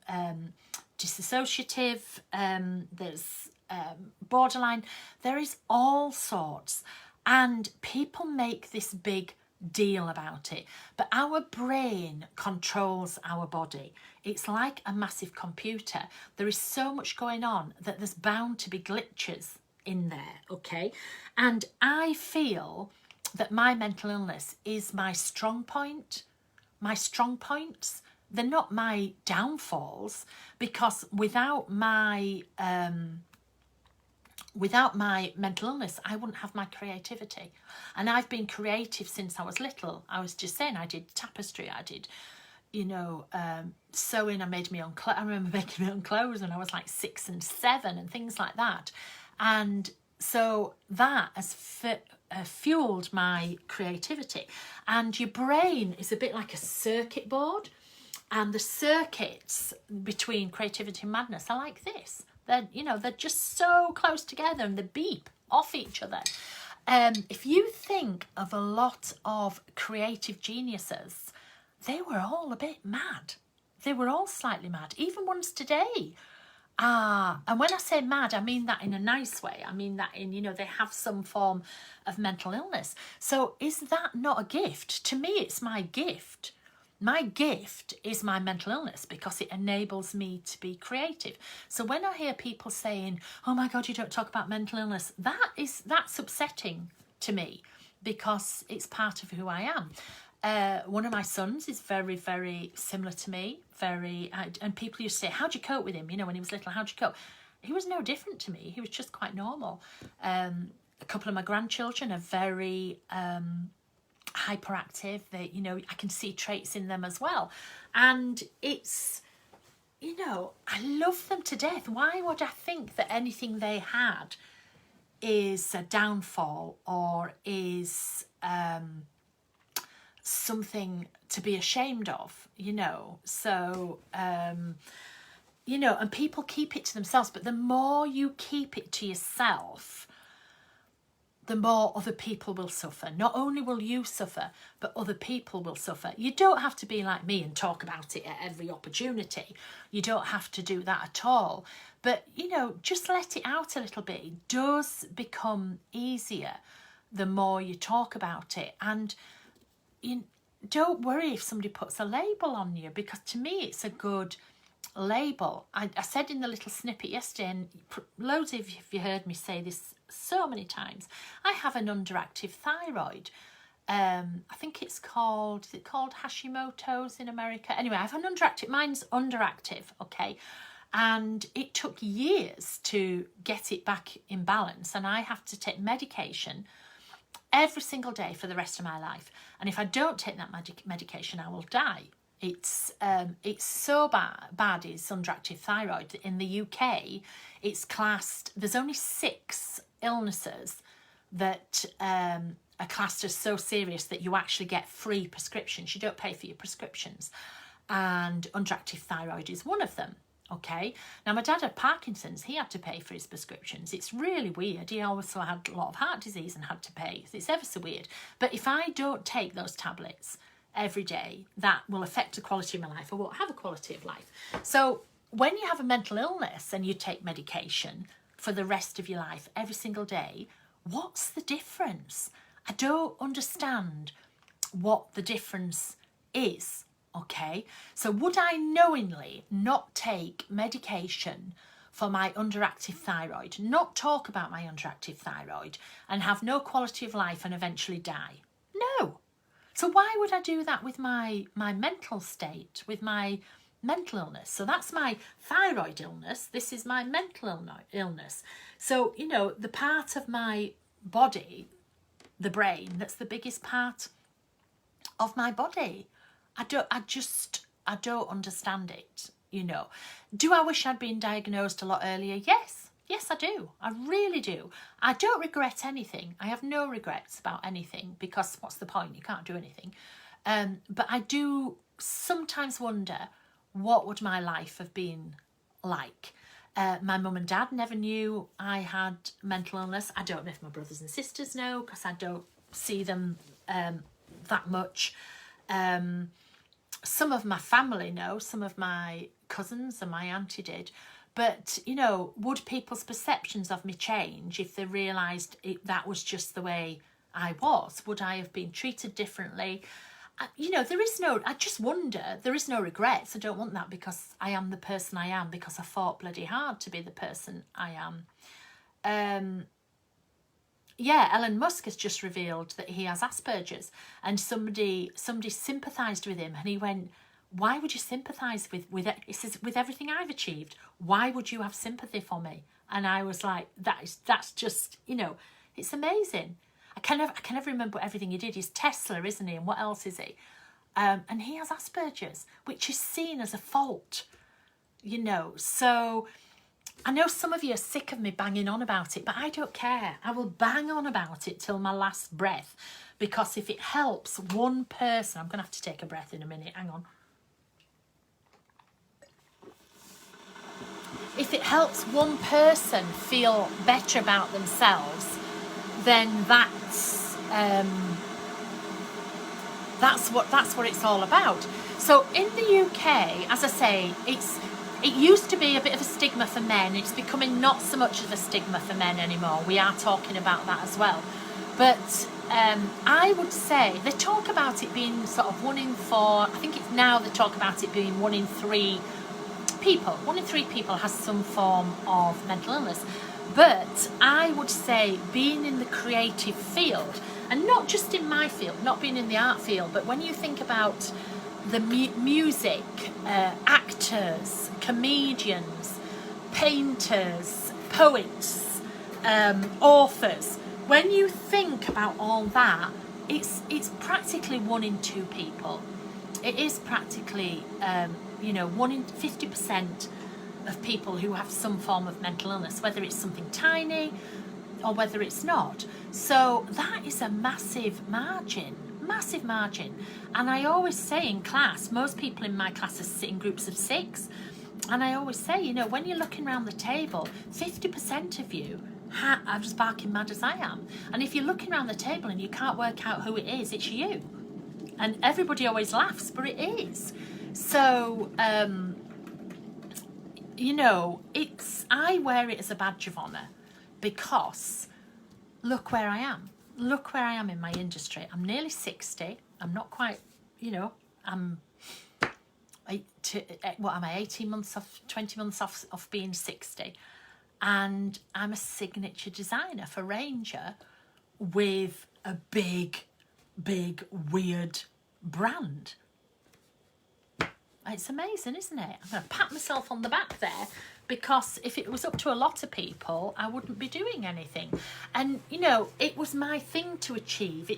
dissociative, there's borderline. There is all sorts, and people make this big deal about it, but our brain controls our body. It's like a massive computer. There is so much going on that there's bound to be glitches in there, okay? And I feel that my mental illness is my strong point, my strong points. They're not my downfalls, because without my mental illness, I wouldn't have my creativity. And I've been creative since I was little. I was just saying, I did tapestry, I did, you know, sewing. I made my own clothes. I remember making my own clothes when I was like 6 and 7 and things like that. And so that has fueled my creativity. And your brain is a bit like a circuit board. And the circuits between creativity and madness are like this. They're, you know, they're just so close together and they beep off each other. If you think of a lot of creative geniuses, they were all a bit mad. They were all slightly mad, even ones today. And when I say mad, I mean that in a nice way. I mean that in, you know, they have some form of mental illness. So is that not a gift? To me, it's my gift. My gift is my mental illness because it enables me to be creative. So when I hear people saying, oh my God, you don't talk about mental illness, that's upsetting to me because it's part of who I am. One of my sons is very, very similar to me, and people used to say, how'd you cope with him? You know, when he was little, how'd you cope? He was no different to me. He was just quite normal. A couple of my grandchildren are very hyperactive. They, you know, I can see traits in them as well, and it's, you know, I love them to death. Why would I think that anything they had is a downfall or is something to be ashamed of, you know. So, you know, and people keep it to themselves, but the more you keep it to yourself, the more other people will suffer. Not only will you suffer, but other people will suffer. You don't have to be like me and talk about it at every opportunity. You don't have to do that at all. But, you know, just let it out a little bit. It does become easier the more you talk about it. And you don't worry if somebody puts a label on you, because to me it's a good label. I said in the little snippet yesterday, and loads of you heard me say this so many times, I have an underactive thyroid. I think it's called, is it called Hashimoto's in America? Anyway, I have an underactive, mine's underactive, okay? And it took years to get it back in balance, and I have to take medication every single day for the rest of my life. And if I don't take that medication, I will die. It's so bad is underactive thyroid. In the UK, it's classed, there's only 6 illnesses that are classed as so serious that you actually get free prescriptions. You don't pay for your prescriptions. And underactive thyroid is one of them. Okay, now my dad had Parkinson's, he had to pay for his prescriptions. It's really weird. He also had a lot of heart disease and had to pay. It's ever so weird. But if I don't take those tablets every day, that will affect the quality of my life. I won't have a quality of life. So when you have a mental illness and you take medication for the rest of your life every single day, what's the difference? I don't understand what the difference is. Okay, so would I knowingly not take medication for my underactive thyroid, not talk about my underactive thyroid, and have no quality of life and eventually die? No. So why would I do that with my mental state, with my mental illness? So that's my thyroid illness. This is my mental illness. So, you know, the part of my body, the brain, that's the biggest part of my body. I don't understand it, you know. Do I wish I'd been diagnosed a lot earlier? Yes, I do. I really do. I don't regret anything. I have no regrets about anything, because what's the point? You can't do anything. But I do sometimes wonder, what would my life have been like? My mum and dad never knew I had mental illness. I don't know if my brothers and sisters know, because I don't see them that much. Some of my family know, some of my cousins and my auntie did. But, you know, would people's perceptions of me change if they realised that was just the way I was? Would I have been treated differently? You know, I just wonder, there is no regrets. I don't want that, because I am the person I am, because I fought bloody hard to be the person I am. Yeah, Elon Musk has just revealed that he has Asperger's, and somebody sympathised with him, and he went, why would you sympathise with it? He says, with everything I've achieved, why would you have sympathy for me? And I was like, that's just, you know, it's amazing. I can never remember everything he did. He's Tesla, isn't he? And what else is he? And he has Asperger's, which is seen as a fault, you know. So I know some of you are sick of me banging on about it, but I don't care. I will bang on about it till my last breath, because if it helps one person, I'm going to have to take a breath in a minute. Hang on. If it helps one person feel better about themselves, then that's what it's all about. So in the UK, as I say, it used to be a bit of a stigma for men. It's becoming not so much of a stigma for men anymore. We are talking about that as well. But I would say they talk about it being sort of 1 in 4. I think it's now they talk about it being 1 in 3 people. 1 in 3 people has some form of mental illness. But I would say, being in the creative field, and not just in my field, not being in the art field, but when you think about the music, actors, comedians, painters, poets, authors, when you think about all that, it's practically 1 in 2 people. It is practically, 1 in 50% of people who have some form of mental illness, whether it's something tiny, or whether it's not. So that is a massive margin. And I always say in class, most people in my class sit in groups of 6, and I always say, you know, when you're looking around the table, 50% of you are just barking mad as I am. And if you're looking around the table and you can't work out who it is, it's you. And everybody always laughs, but it is. So, you know, I wear it as a badge of honour, because look where I am. Look where I am in my industry. I'm nearly 60. I'm not quite, you know, I'm 18 months off, 20 months off being 60. And I'm a signature designer for Ranger with a big, weird brand. It's amazing, isn't it? I'm going to pat myself on the back there, because if it was up to a lot of people, I wouldn't be doing anything. And, you know, it was my thing to achieve.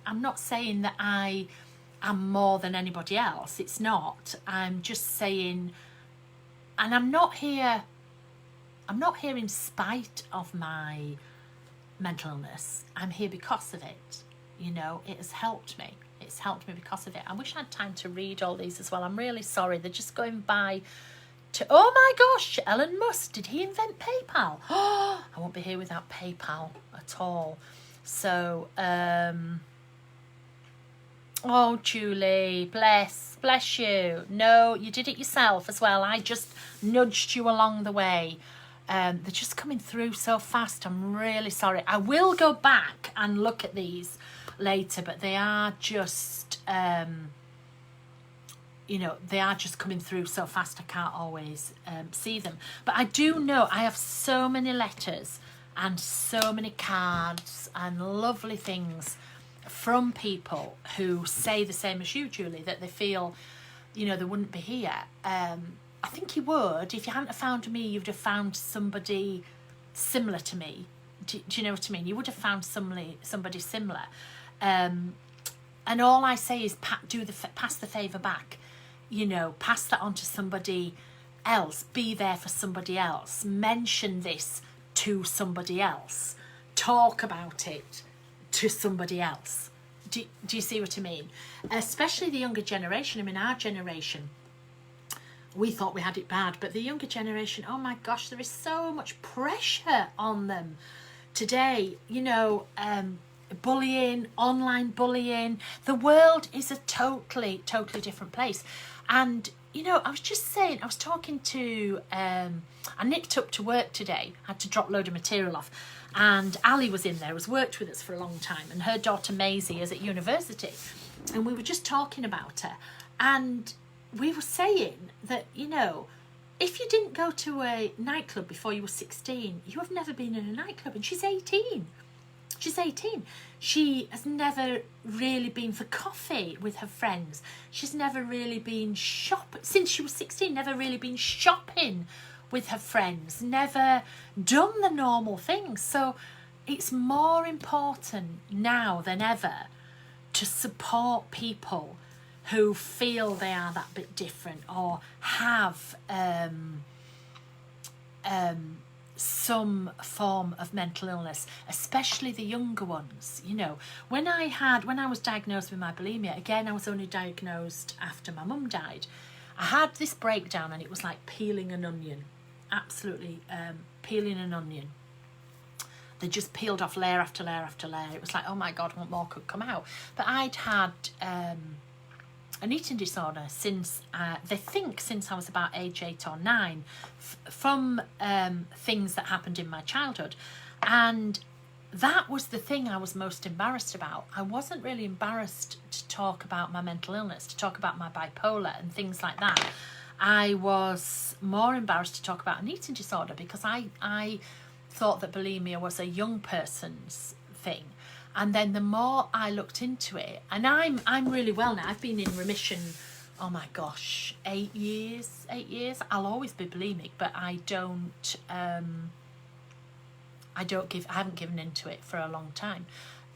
I'm not saying that I am more than anybody else. It's not. I'm just saying, and I'm not here in spite of my mental illness. I'm here because of it. You know, it has helped me. It's helped me because of it. I wish I had time to read all these as well. I'm really sorry. They're just going by to, oh my gosh, Elon Musk, did he invent PayPal? Oh, I won't be here without PayPal at all. So, oh, Julie, bless you. No, you did it yourself as well. I just nudged you along the way. They're just coming through so fast. I'm really sorry. I will go back and look at these later, but they are just, you know, they are just coming through so fast I can't always see them. But I do know I have so many letters and so many cards and lovely things from people who say the same as you, Julie, that they feel, you know, they wouldn't be here. I think you would. If you hadn't have found me, you'd have found somebody similar to me. Do you know what I mean? You would have found somebody similar. And all I say is pass the favour back. You know, pass that on to somebody else. Be there for somebody else. Mention this to somebody else. Talk about it to somebody else. Do you see what I mean? Especially the younger generation. I mean, our generation, we thought we had it bad, but the younger generation, oh my gosh, there is so much pressure on them today. You know, bullying, online bullying. The world is a totally different place. And, you know, I was just saying, I was talking to, I nipped up to work today, had to drop a load of material off, and Ali was in there, has worked with us for a long time, and her daughter Maisie is at university, and we were just talking about her, and we were saying that, you know, if you didn't go to a nightclub before you were 16, you have never been in a nightclub. And she's 18. She's 18. She has never really been for coffee with her friends. She's never really been shopping. Since she was 16, never really been shopping with her friends. Never done the normal things. So it's more important now than ever to support people who feel they are that bit different or have some form of mental illness, especially the younger ones. You know, when I was diagnosed with my bulimia, again, I was only diagnosed after my mum died. I had this breakdown and it was like peeling an onion, absolutely peeling an onion. They just peeled off layer after layer after layer. It was like, oh my God, what more could come out? But I'd had an eating disorder since they think since I was about age 8 or 9 from things that happened in my childhood, and that was the thing I was most embarrassed about. I wasn't really embarrassed to talk about my mental illness, to talk about my bipolar and things like that. I was more embarrassed to talk about an eating disorder because I thought that bulimia was a young person's thing. And then the more I looked into it, and I'm really well now. I've been in remission, oh my gosh, 8 years. I'll always be bulimic, but I haven't given into it for a long time.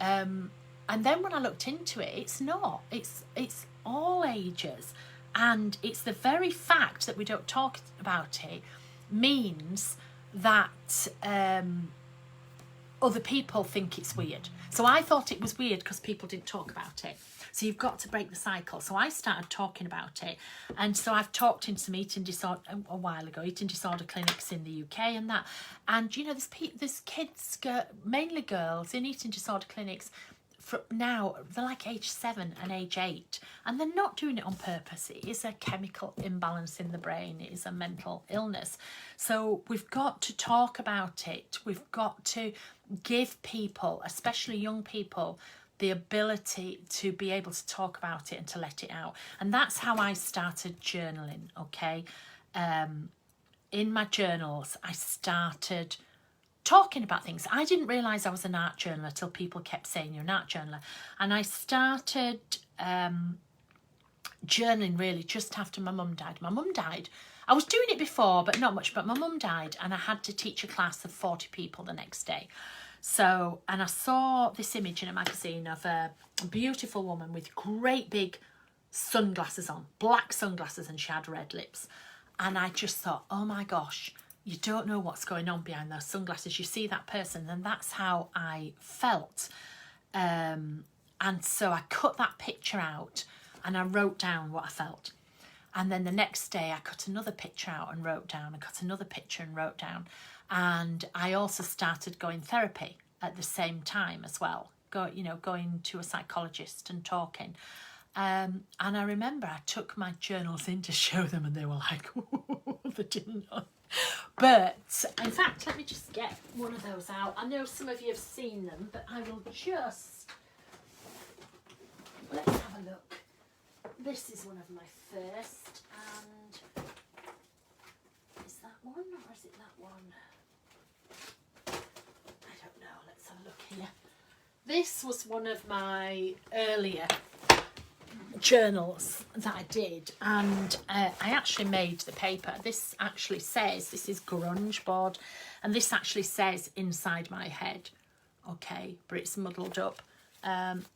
And then when I looked into it, it's not. It's all ages. And it's the very fact that we don't talk about it means that other people think it's weird. So I thought it was weird because people didn't talk about it. So you've got to break the cycle. So I started talking about it. And so I've talked in some eating disorder a while ago, eating disorder clinics in the UK and that. And, you know, there's kids, mainly girls, in eating disorder clinics now. They're like age 7 and age 8. And they're not doing it on purpose. It is a chemical imbalance in the brain. It is a mental illness. So we've got to talk about it. We've got to give people, especially young people, the ability to be able to talk about it and to let it out. And that's how I started journaling, okay? In my journals, I started talking about things. I didn't realise I was an art journaler till people kept saying you're an art journaler. And I started journaling really just after my mum died. My mum died. I was doing it before, but not much. But my mum died and I had to teach a class of 40 people the next day. So, and I saw this image in a magazine of a beautiful woman with great big sunglasses on, black sunglasses, and she had red lips. And I just thought, oh my gosh, you don't know what's going on behind those sunglasses. You see that person, and that's how I felt. And so I cut that picture out and I wrote down what I felt. And then the next day I cut another picture out and wrote down, and cut another picture and wrote down. And I also started going therapy at the same time as well, going to a psychologist and talking. And I remember I took my journals in to show them, and they were like, they didn't know. But in fact, let me just get one of those out. I know some of you have seen them, but I will just, let's have a look. This is one of my first, and is that one or is it that one? I don't know, let's have a look here. This was one of my earlier journals that I did, and I actually made the paper. This actually says, this is grunge board, and this actually says inside my head, okay, but it's muddled up.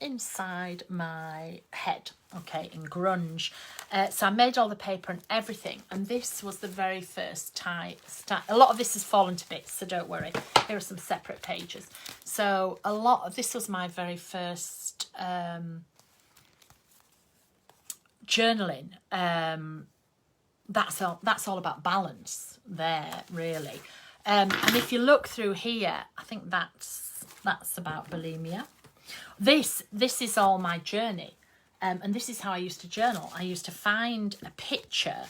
Inside my head, okay, in grunge. So I made all the paper and everything, and this was the very first time. A lot of this has fallen to bits, so don't worry. Here are some separate pages. So a lot of this was my very first journaling. That's all about balance there, really. And if you look through here, I think that's about bulimia. This is all my journey, and this is how I used to journal. I used to find a picture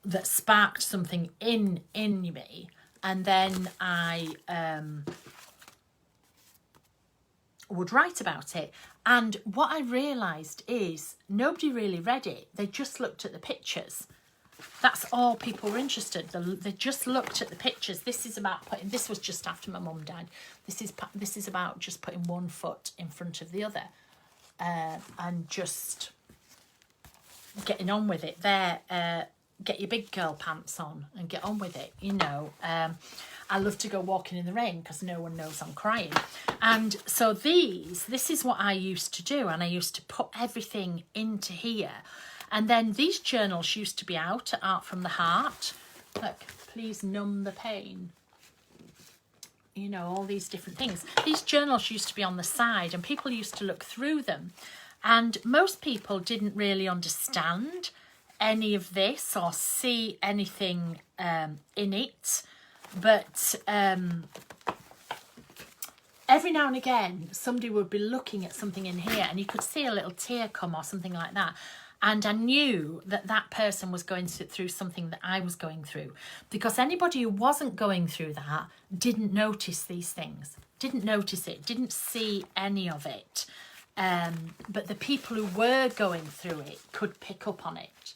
that sparked something in me, and then I would write about it. And what I realised is nobody really read it. They just looked at the pictures. That's all people were interested. They just looked at the pictures. This is about putting. This was just after my mum died. This is about just putting one foot in front of the other, and just getting on with it. Get your big girl pants on and get on with it. You know, I love to go walking in the rain because no one knows I'm crying. And so this is what I used to do, and I used to put everything into here. And then these journals used to be out at Art from the Heart. Look, please numb the pain. You know, all these different things. These journals used to be on the side, and people used to look through them. And most people didn't really understand any of this or see anything in it. But every now and again, somebody would be looking at something in here, and you could see a little tear come or something like that. And I knew that that person was going through something that I was going through, because anybody who wasn't going through that didn't notice these things, didn't notice it, didn't see any of it. But the people who were going through it could pick up on it.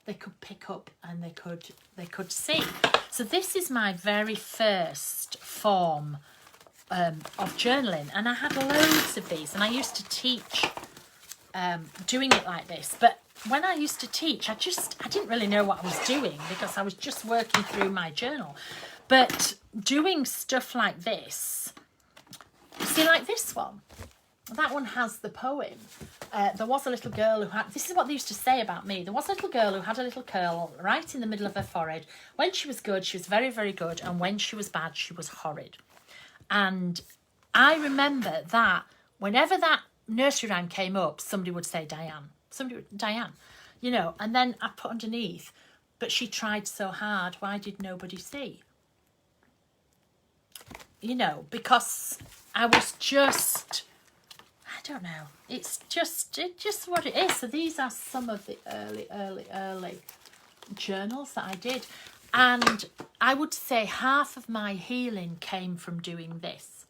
They could pick up and they could see. So this is my very first form of journaling, and I had loads of these, and I used to teach doing it like this. But when I used to teach, I didn't really know what I was doing, because I was just working through my journal. But doing stuff like this, you see, like this one, that one has the poem. There was a little girl who had, this is what they used to say about me, there was a little girl who had a little curl right in the middle of her forehead. When she was good, she was very, very good, and when she was bad, she was horrid. And I remember that whenever that nursery rhyme came up, somebody would say Dyan. Dyan, you know, and then I put underneath, but she tried so hard, why did nobody see? You know, because I was just, I don't know, it's just what it is. So these are some of the early journals that I did. And I would say half of my healing came from doing this,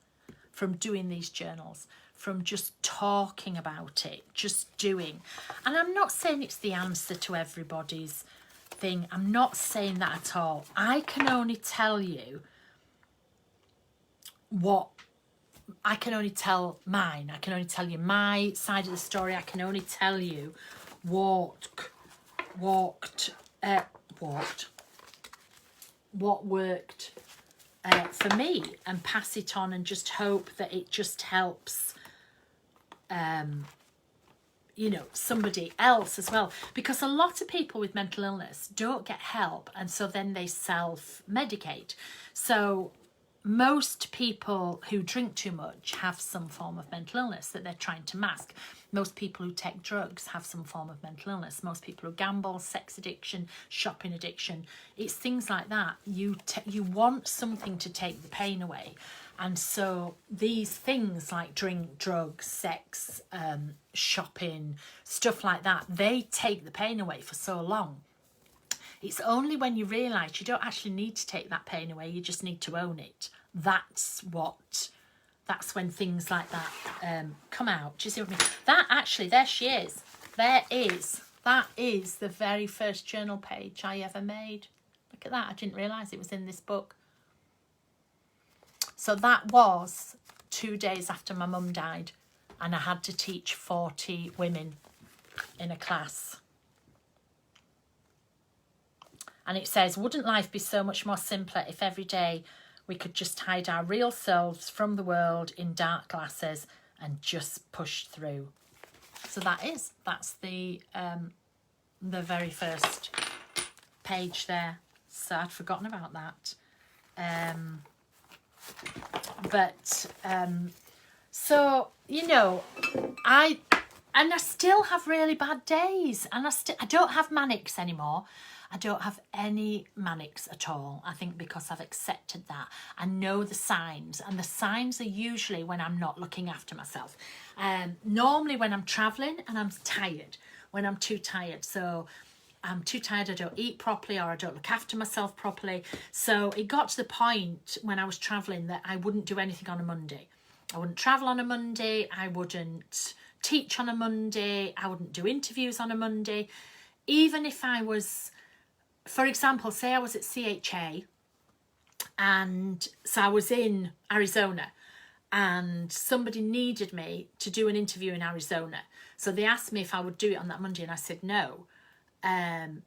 from doing these journals, from just talking about it, just doing. And I'm not saying it's the answer to everybody's thing. I'm not saying that at all. I can only tell you what, I can only tell mine. I can only tell you my side of the story. I can only tell you what worked for me, and pass it on, and just hope that it just helps you know, somebody else as well, because a lot of people with mental illness don't get help, and so then they self-medicate. So most people who drink too much have some form of mental illness that they're trying to mask. Most people who take drugs have some form of mental illness. Most people who gamble, sex addiction, shopping addiction, it's things like that. You want something to take the pain away. And so these things like drink, drugs, sex, shopping, stuff like that, they take the pain away for so long. It's only when you realise you don't actually need to take that pain away, you just need to own it. That's when things like that come out. Do you see what I mean? That actually, there she is. That is the very first journal page I ever made. Look at that. I didn't realise it was in this book. So that was 2 days after my mum died, and I had to teach 40 women in a class. And it says, wouldn't life be so much more simpler if every day we could just hide our real selves from the world in dark glasses and just push through? So that's the very first page there. So I'd forgotten about that. So, you know, I still have really bad days, and I don't have manics anymore. I don't have any manics at all. I think because I've accepted that. I know the signs, and the signs are usually when I'm not looking after myself. Normally when I'm travelling and I'm tired, when I'm too tired. So I'm too tired, I don't eat properly, or I don't look after myself properly. So it got to the point when I was travelling that I wouldn't do anything on a Monday. I wouldn't travel on a Monday. I wouldn't teach on a Monday. I wouldn't do interviews on a Monday. Even if I was, for example, say I was at CHA, and so I was in Arizona, and somebody needed me to do an interview in Arizona. So they asked me if I would do it on that Monday, and I said no. And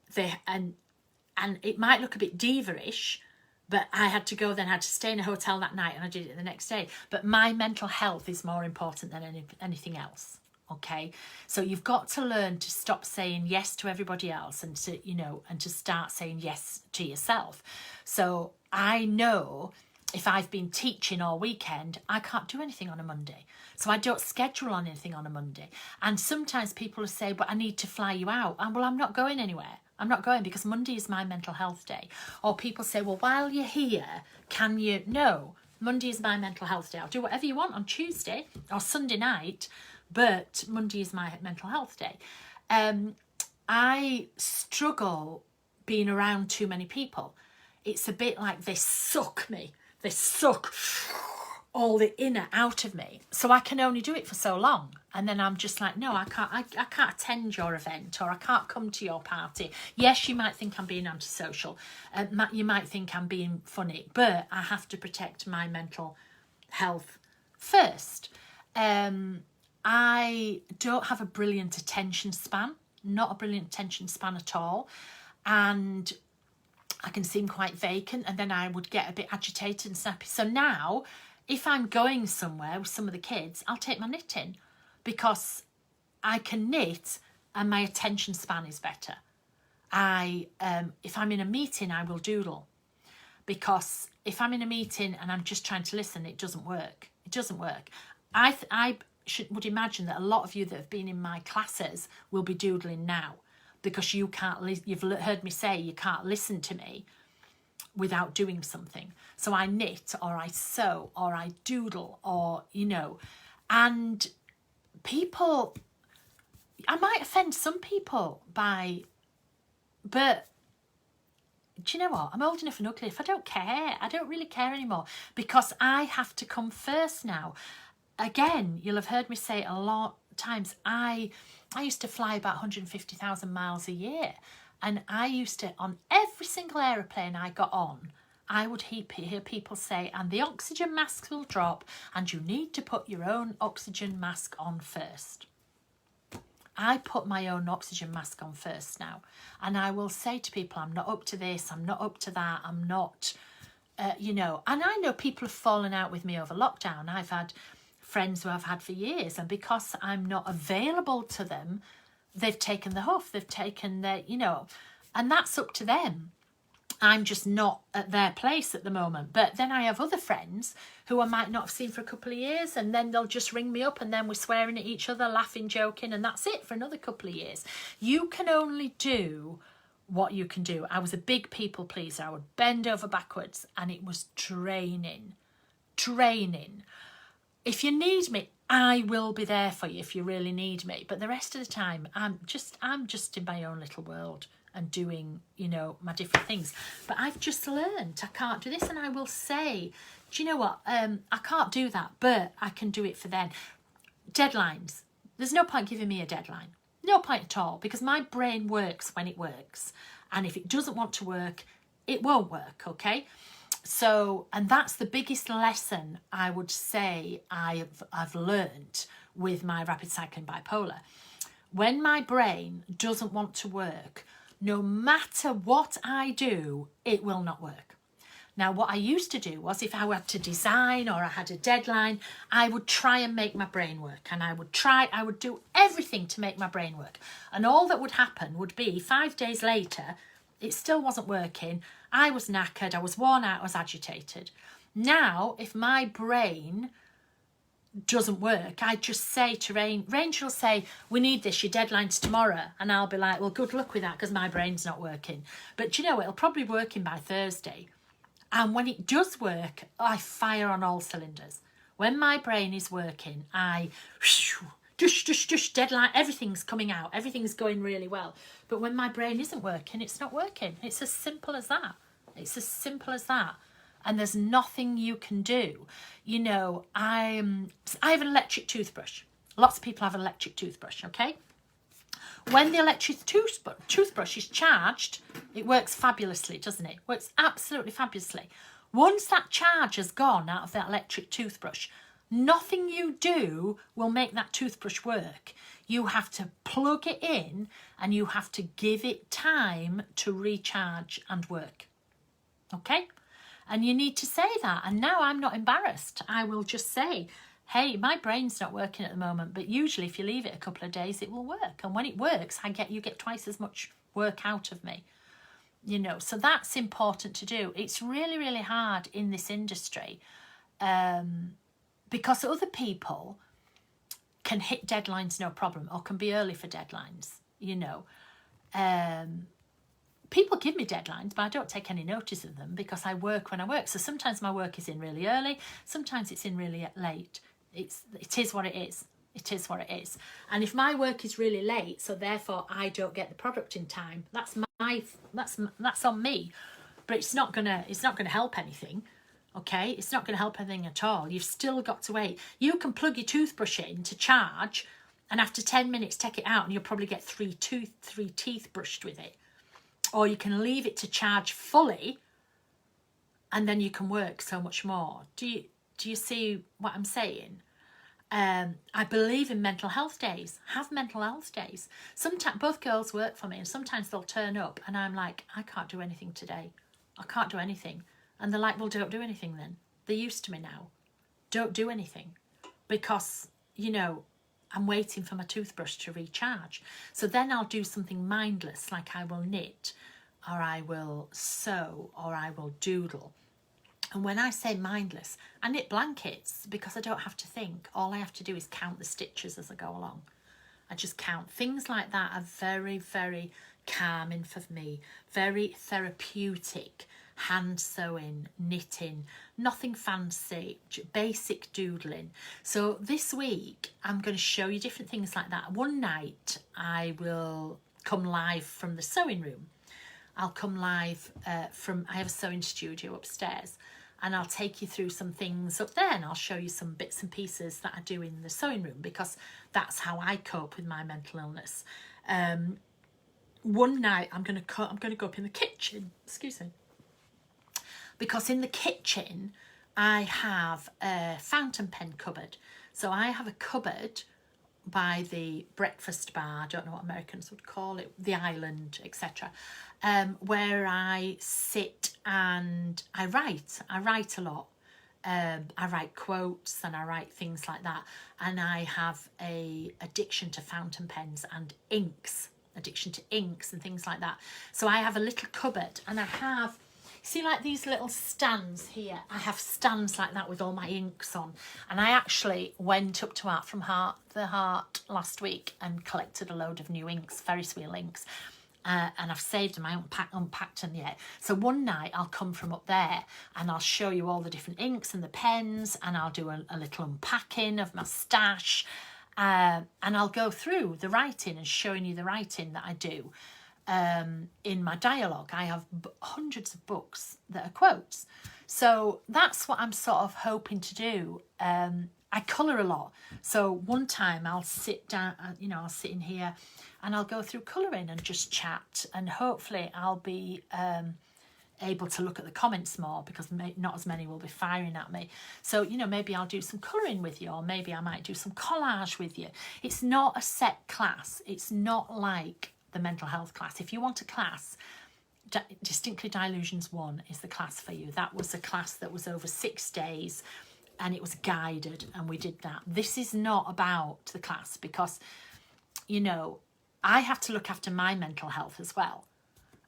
it might look a bit diva-ish, but I had to go then, I had to stay in a hotel that night, and I did it the next day. But my mental health is more important than anything else. Okay, so you've got to learn to stop saying yes to everybody else, and to, you know, and to start saying yes to yourself. So I know if I've been teaching all weekend, I can't do anything on a Monday. So I don't schedule on anything on a Monday. And sometimes people will say, but I need to fly you out. And well, I'm not going anywhere. I'm not going because Monday is my mental health day. Or people say, well, while you're here, can you? No, Monday is my mental health day. I'll do whatever you want on Tuesday or Sunday night, but Monday is my mental health day. I struggle being around too many people. It's a bit like they suck me. They suck all the inner out of me. So I can only do it for so long. And then I'm just like, no, I can't attend your event, or I can't come to your party. Yes, you might think I'm being antisocial. You might think I'm being funny, but I have to protect my mental health first. I don't have a brilliant attention span, not a brilliant attention span at all. And I can seem quite vacant, and then I would get a bit agitated and snappy. So now, if I'm going somewhere with some of the kids, I'll take my knitting, because I can knit and my attention span is better. If I'm in a meeting, I will doodle, because if I'm in a meeting and I'm just trying to listen, it doesn't work. It doesn't work. Would imagine that a lot of you that have been in my classes will be doodling now, because you can't. You've heard me say you can't listen to me without doing something. So I knit, or I sew, or I doodle, or and people. I might offend some people but do you know what? I'm old enough and ugly. If I don't care, I don't really care anymore, because I have to come first now. Again, you'll have heard me say it a lot of times. I used to fly about 150,000 miles a year, and I used to, on every single aeroplane I got on, I would hear people say, and the oxygen masks will drop, and you need to put your own oxygen mask on first. I put my own oxygen mask on first now. And I will say to people, I'm not up to this, I'm not up to that, I'm not, and I know people have fallen out with me over lockdown. I've had friends who I've had for years, and because I'm not available to them, they've taken the huff, they've taken their, and that's up to them. I'm just not at their place at the moment. But then I have other friends who I might not have seen for a couple of years, and then they'll just ring me up, and then we're swearing at each other, laughing, joking, and that's it for another couple of years. You can only do what you can do. I was a big people pleaser. I would bend over backwards, and it was draining. If you need me, I will be there for you if you really need me. But the rest of the time, I'm just in my own little world and doing, my different things. But I've just learned I can't do this, and I will say, do you know what? I can't do that, but I can do it for then. Deadlines. There's no point giving me a deadline. No point at all, because my brain works when it works. And if it doesn't want to work, it won't work, okay? So, and that's the biggest lesson I would say I've learned with my rapid cycling bipolar. When my brain doesn't want to work, no matter what I do, it will not work. Now, what I used to do was, if I had to design or I had a deadline, I would try and make my brain work, and I would do everything to make my brain work. And all that would happen would be 5 days later, it still wasn't working. I was knackered, I was worn out, I was agitated. Now, if my brain doesn't work, I just say to Ranger will say, we need this, your deadline's tomorrow, and I'll be like, well, good luck with that, because my brain's not working. But it'll probably be working by Thursday, and when it does work, I fire on all cylinders. When my brain is working, I deadline, everything's coming out, everything's going really well. But when my brain isn't working, it's not working. It's as simple as that. And there's nothing you can do. I have an electric toothbrush. Lots of people have an electric toothbrush, okay? When the electric toothbrush is charged, it works fabulously, doesn't it? It works absolutely fabulously. Once that charge has gone out of that electric toothbrush, nothing you do will make that toothbrush work. You have to plug it in, and you have to give it time to recharge and work. Okay? And you need to say that. And now I'm not embarrassed. I will just say, hey, my brain's not working at the moment, but usually if you leave it a couple of days, it will work. And when it works, you get twice as much work out of me. So that's important to do. It's really, really hard in this industry, because other people can hit deadlines no problem, or can be early for deadlines, People give me deadlines, but I don't take any notice of them, because I work when I work. So sometimes my work is in really early, sometimes it's in really late. It is what it is. It is what it is. And if my work is really late, so therefore I don't get the product in time, that's on me. But it's not gonna help anything. Okay, it's not going to help anything at all. You've still got to wait. You can plug your toothbrush in to charge, and after 10 minutes take it out, and you'll probably get three teeth brushed with it. Or you can leave it to charge fully, and then you can work so much more. Do you see what I'm saying? I believe in mental health days. Have mental health days. Sometimes both girls work for me, and sometimes they'll turn up, and I'm like, I can't do anything today. I can't do anything. And they're like, well, don't do anything then. They're used to me now. Don't do anything. Because, I'm waiting for my toothbrush to recharge. So then I'll do something mindless, like I will knit, or I will sew, or I will doodle. And when I say mindless, I knit blankets because I don't have to think. All I have to do is count the stitches as I go along. I just count. Things like that are very, very calming for me. Very therapeutic. Hand sewing, knitting, nothing fancy, basic doodling. So this week I'm going to show you different things like that. One night I will come live from the sewing room. I'll come live I have a sewing studio upstairs, and I'll take you through some things up there, and I'll show you some bits and pieces that I do in the sewing room, because that's how I cope with my mental illness. One night I'm going to go up in the kitchen, excuse me, because in the kitchen I have a fountain pen cupboard. So I have a cupboard by the breakfast bar, I don't know what Americans would call it, the island, etc., where I sit and I write a lot. I write quotes and I write things like that, and I have a addiction to fountain pens and inks, and things like that. So I have a little cupboard, and I have, see, like these little stands here. I have stands like that with all my inks on. And I actually went up to Art from the Heart last week and collected a load of new inks, Ferris wheel inks. And I've saved them. I haven't unpacked them yet. So one night I'll come from up there and I'll show you all the different inks and the pens, and I'll do a little unpacking of my stash. And I'll go through the writing and showing you the writing that I do. In my Dyalog, I have hundreds of books that are quotes. So that's what I'm sort of hoping to do. I colour a lot. So one time I'll sit down, I'll sit in here and I'll go through colouring and just chat, and hopefully I'll be able to look at the comments more, because not as many will be firing at me. So, maybe I'll do some colouring with you, or maybe I might do some collage with you. It's not a set class. It's not like the mental health class. If you want a class, Distinctly Dylusions 1 is the class for you. That was a class that was over 6 days, and it was guided, and we did that. This is not about the class, because I have to look after my mental health as well,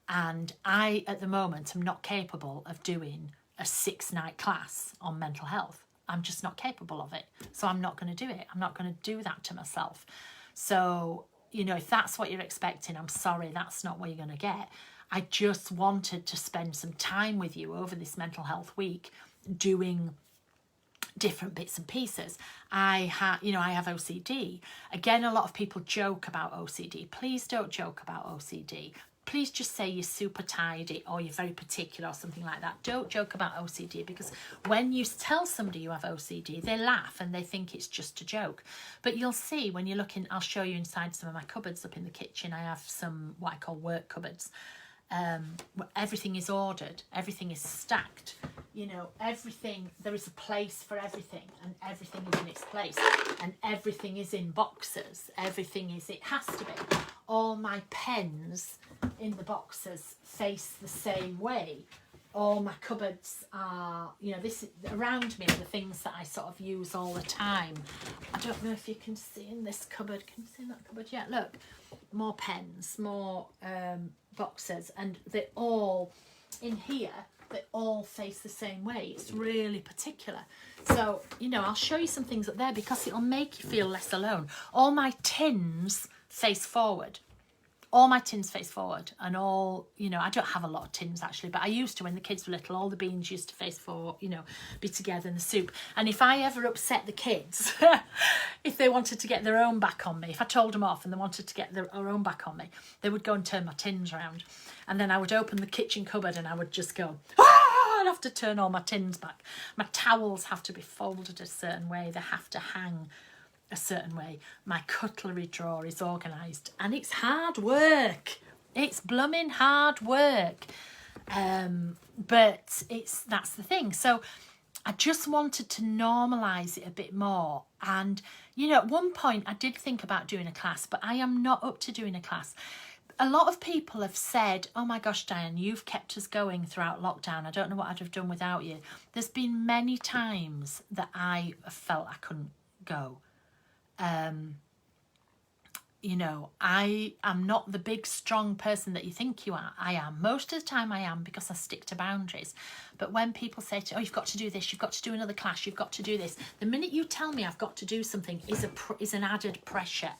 and I at the moment am not capable of doing a 6-night class on mental health. I'm just not capable of it, so I'm not going to do it. I'm not going to do that to myself. So if that's what you're expecting, I'm sorry, that's not what you're going to get. I just wanted to spend some time with you over this mental health week doing different bits and pieces. I have OCD. Again, a lot of people joke about OCD. Please don't joke about OCD. Please just say you're super tidy or you're very particular or something like that. Don't joke about OCD, because when you tell somebody you have OCD, they laugh and they think it's just a joke. But you'll see when you're looking, I'll show you inside some of my cupboards up in the kitchen. I have some what I call work cupboards. Everything is ordered, everything is stacked, everything, there is a place for everything, and everything is in its place, and everything is in boxes, it has to be. All my pens in the boxes face the same way. All my cupboards are, this is, around me are the things that I sort of use all the time. I don't know if you can see in this cupboard. Can you see in that cupboard? Yeah, look, more pens, more boxes, and they're all in here. They all face the same way. It's really particular. So, I'll show you some things up there, because it'll make you feel less alone. All my tins face forward. And all, I don't have a lot of tins actually, but I used to when the kids were little. All the beans used to face forward, be together in the soup. And if I ever upset the kids, if they wanted to get their own back on me, if I told them off and they wanted to get their own back on me, they would go and turn my tins around. And then I would open the kitchen cupboard and I would just go, I'd have to turn all my tins back. My towels have to be folded a certain way. They have to hang a certain way. My cutlery drawer is organised, and it's hard work. It's blooming hard work. But that's the thing. So I just wanted to normalise it a bit more. And, at one point I did think about doing a class, but I am not up to doing a class. A lot of people have said, oh my gosh, Dyan, you've kept us going throughout lockdown. I don't know what I'd have done without you. There's been many times that I felt I couldn't go. You know, I am not the big, strong person that you think you are. I am. Most of the time I am, because I stick to boundaries. But when people say to, oh, you've got to do this, you've got to do another class, you've got to do this, the minute you tell me I've got to do something is an added pressure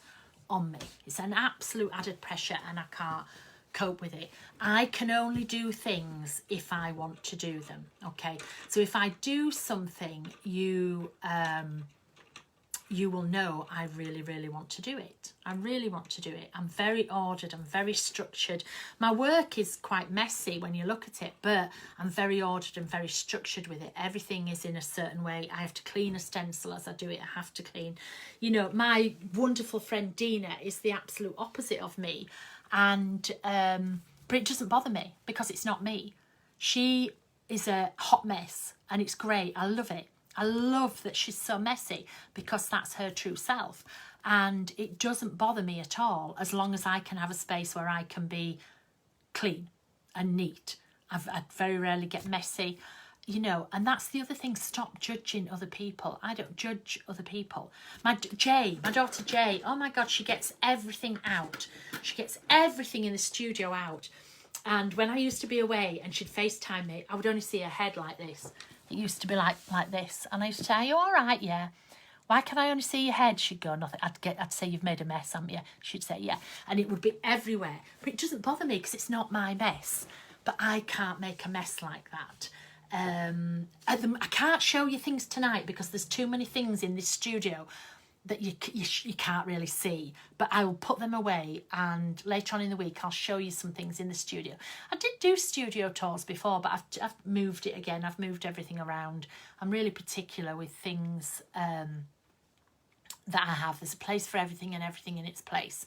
on me. It's an absolute added pressure, and I can't cope with it. I can only do things if I want to do them. Okay, so if I do something, you will know I really, really want to do it. I really want to do it. I'm very ordered. I'm very structured. My work is quite messy when you look at it, but I'm very ordered and very structured with it. Everything is in a certain way. I have to clean a stencil as I do it. I have to clean. You know, my wonderful friend Dina is the absolute opposite of me. And but it doesn't bother me because it's not me. She is a hot mess, and it's great. I love it. I love that she's so messy, because that's her true self, and it doesn't bother me at all as long as I can have a space where I can be clean and neat. I very rarely get messy, you know, and that's the other thing. Stop judging other people. I don't judge other people. My daughter Jay, oh my God, she gets everything out. She gets everything in the studio out. And when I used to be away and she'd FaceTime me, I would only see her head like this. It used to be like this. And I used to say, are you all right? Yeah. Why can I only see your head? She'd go, nothing. I'd say, you've made a mess, haven't you? She'd say, yeah. And it would be everywhere. But it doesn't bother me because it's not my mess. But I can't make a mess like that. I can't show you things tonight because there's too many things in this studio that you can't really see, but I will put them away, and later on in the week I'll show you some things in the studio. I did do studio tours before, but I've moved it again. I've moved everything around. I'm really particular with things that I have. There's a place for everything and everything in its place.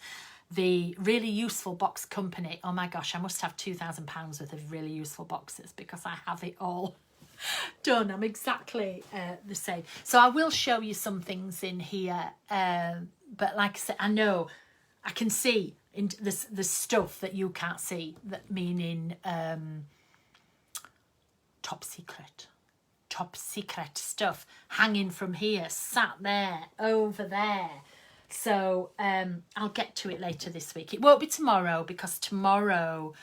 The really useful box company, oh my gosh, I must have £2,000 worth of really useful boxes because I have it all done. I'm exactly the same. So I will show you some things in here, but like I said, I know I can see in the stuff that you can't see, that meaning top secret stuff hanging from here, sat there, over there. So I'll get to it later this week. It won't be tomorrow because tomorrow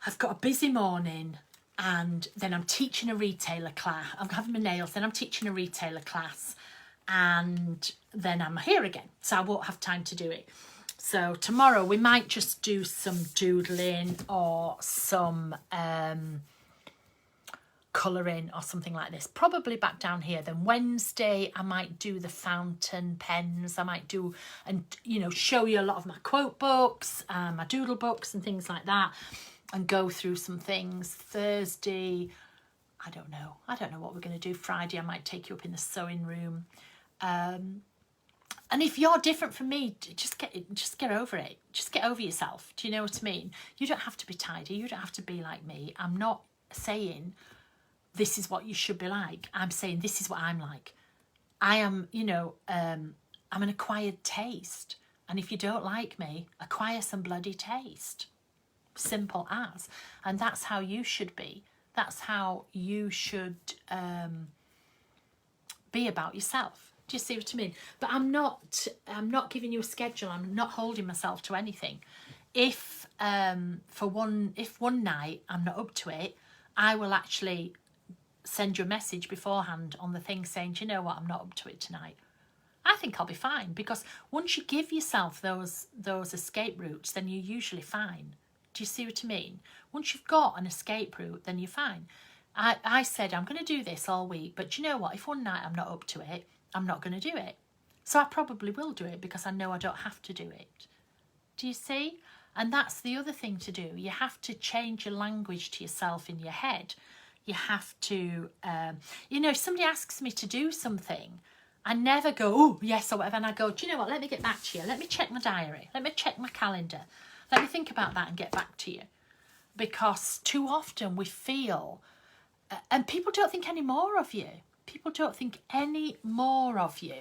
I've got a busy morning, and then I'm teaching a retailer class. I'm having my nails, then I'm teaching a retailer class, and then I'm here again. So I won't have time to do it. So tomorrow we might just do some doodling or some colouring or something like this, probably back down here. Then Wednesday I might do the fountain pens. I might do, and you know, show you a lot of my quote books, my doodle books and things like that, and go through some things. Thursday, I don't know what we're going to do. Friday I might take you up in the sewing room, and if you're different from me, just get over it. Just get over yourself. Do you know what I mean? You don't have to be tidy. You don't have to be like me. I'm not saying this is what you should be like. I'm saying this is what I'm like. I am, you know, I'm an acquired taste. And if you don't like me, acquire some bloody taste. Simple as. And that's how you should be. That's how you should be about yourself. Do you see what I mean? But I'm not giving you a schedule. I'm not holding myself to anything. If one night I'm not up to it, I will actually send you a message beforehand on the thing saying, do you know what, I'm not up to it tonight. I think I'll be fine, because once you give yourself those escape routes, then you're usually fine. Do you see what I mean? Once you've got an escape route, then you're fine. I said I'm going to do this all week, but do you know what? If one night I'm not up to it, I'm not going to do it. So I probably will do it because I know I don't have to do it. Do you see? And that's the other thing to do. You have to change your language to yourself in your head. You have to, you know, if somebody asks me to do something, I never go, oh, yes, or whatever. And I go, do you know what? Let me get back to you. Let me check my diary. Let me check my calendar. Let me think about that and get back to you. Because too often we feel, and people don't think any more of you. People don't think any more of you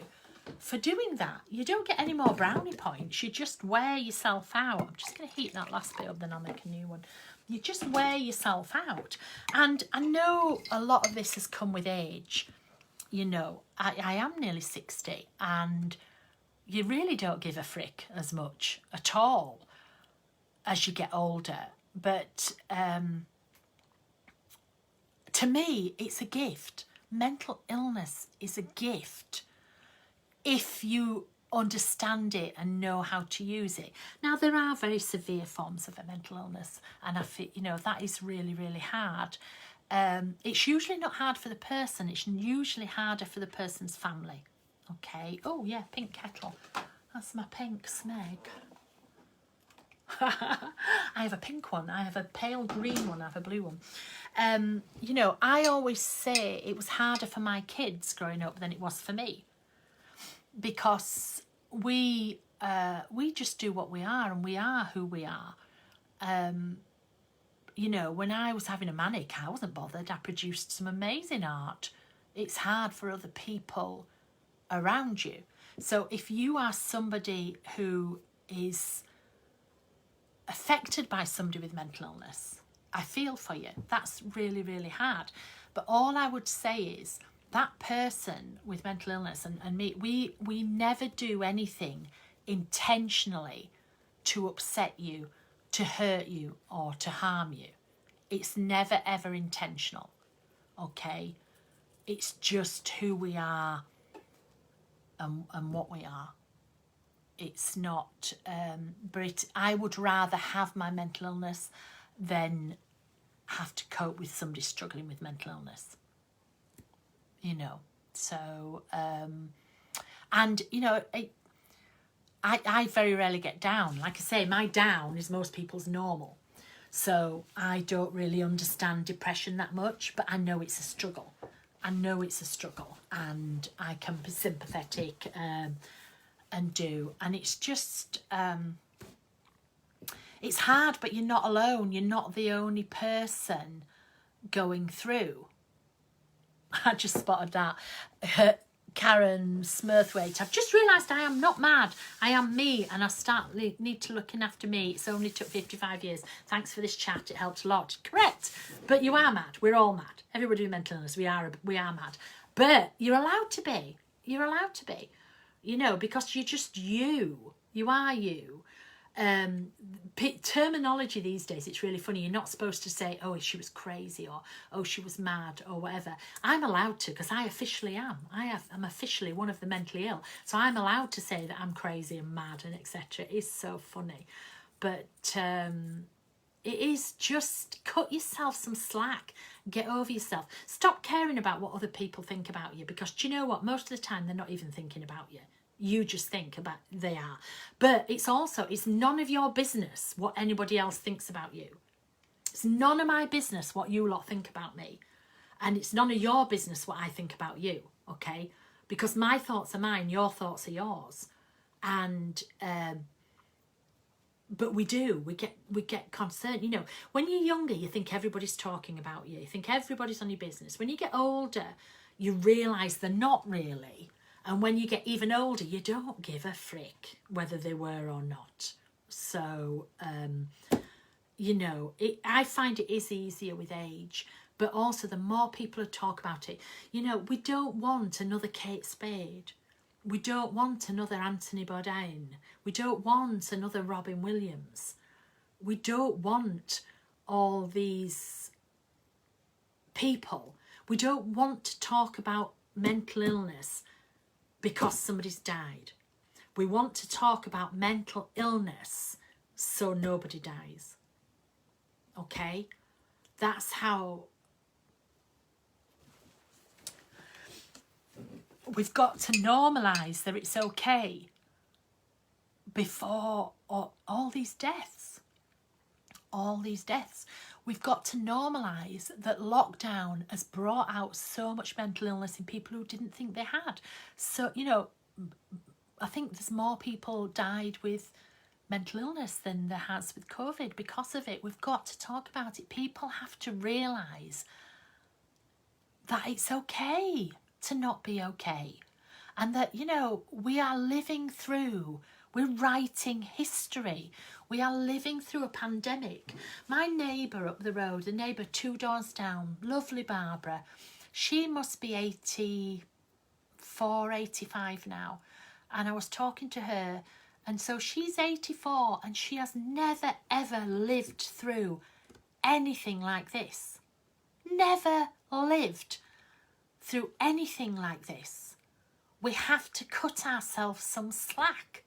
for doing that. You don't get any more brownie points. You just wear yourself out. I'm just going to heat that last bit up, then I'll make a new one. You just wear yourself out. And I know a lot of this has come with age. You know, I am nearly 60, and you really don't give a frick as much at all as you get older. But to me, it's a gift. Mental illness is a gift if you understand it and know how to use it. Now, there are very severe forms of a mental illness, and I feel, that is really, really hard. It's usually not hard for the person, it's usually harder for the person's family. Okay. Oh yeah, pink kettle. That's my pink Smeg. I have a pink one, I have a pale green one, I have a blue one. I always say it was harder for my kids growing up than it was for me, because we just do what we are, and we are who we are. When I was having a manic, I wasn't bothered. I produced some amazing art. It's hard for other people around you. So if you are somebody who is affected by somebody with mental illness, I feel for you. That's really, really hard. But all I would say is that person with mental illness and me, we never do anything intentionally to upset you, to hurt you, or to harm you. It's never, ever intentional, okay? It's just who we are and what we are. It's not, but I would rather have my mental illness than have to cope with somebody struggling with mental illness. So, I very rarely get down. Like I say, my down is most people's normal. So I don't really understand depression that much, but I know it's a struggle. And I can be sympathetic and do. And it's just, it's hard, but you're not alone. You're not the only person going through. I just spotted that. Karen Smurthwaite, I've just realised I am not mad. I am me, and I need to looking after me. It's only took 55 years. Thanks for this chat. It helped a lot. Correct. But you are mad. We're all mad. Everybody with mental illness, we are mad. But you're allowed to be. You're allowed to be. Because you're just you. You are you. Terminology these days, it's really funny. You're not supposed to say, oh, she was crazy, or oh, she was mad, or whatever. I'm allowed to, because I officially am. I'm officially one of the mentally ill, so I'm allowed to say that I'm crazy and mad and etc. It is so funny. But it is just cut yourself some slack. Get over yourself. Stop caring about what other people think about you, because do you know what? Most of the time they're not even thinking about you. You just think about they are. But it's none of your business what anybody else thinks about you. It's none of my business what you lot think about me. And it's none of your business what I think about you, okay? Because my thoughts are mine, your thoughts are yours. And but we get concerned. When you're younger, you think everybody's talking about you. You think everybody's on your business. When you get older, you realise they're not really. And when you get even older, you don't give a frick whether they were or not. So, I find it is easier with age. But also, the more people talk about it, we don't want another Kate Spade. We don't want another Anthony Bourdain. We don't want another Robin Williams. We don't want all these people. We don't want to talk about mental illness because somebody's died. We want to talk about mental illness so nobody dies. Okay? That's how we've got to normalise that it's okay before all these deaths. All these deaths. We've got to normalise that lockdown has brought out so much mental illness in people who didn't think they had. So, I think there's more people died with mental illness than there has with COVID because of it. We've got to talk about it. People have to realise that it's okay to not be okay. And that, we are living through, we're writing history. We are living through a pandemic. My neighbour up the road, the neighbour 2 doors down, lovely Barbara, she must be 84, 85 now. And I was talking to her, and so she's 84 and she has never ever lived through anything like this. Never lived through anything like this. We have to cut ourselves some slack.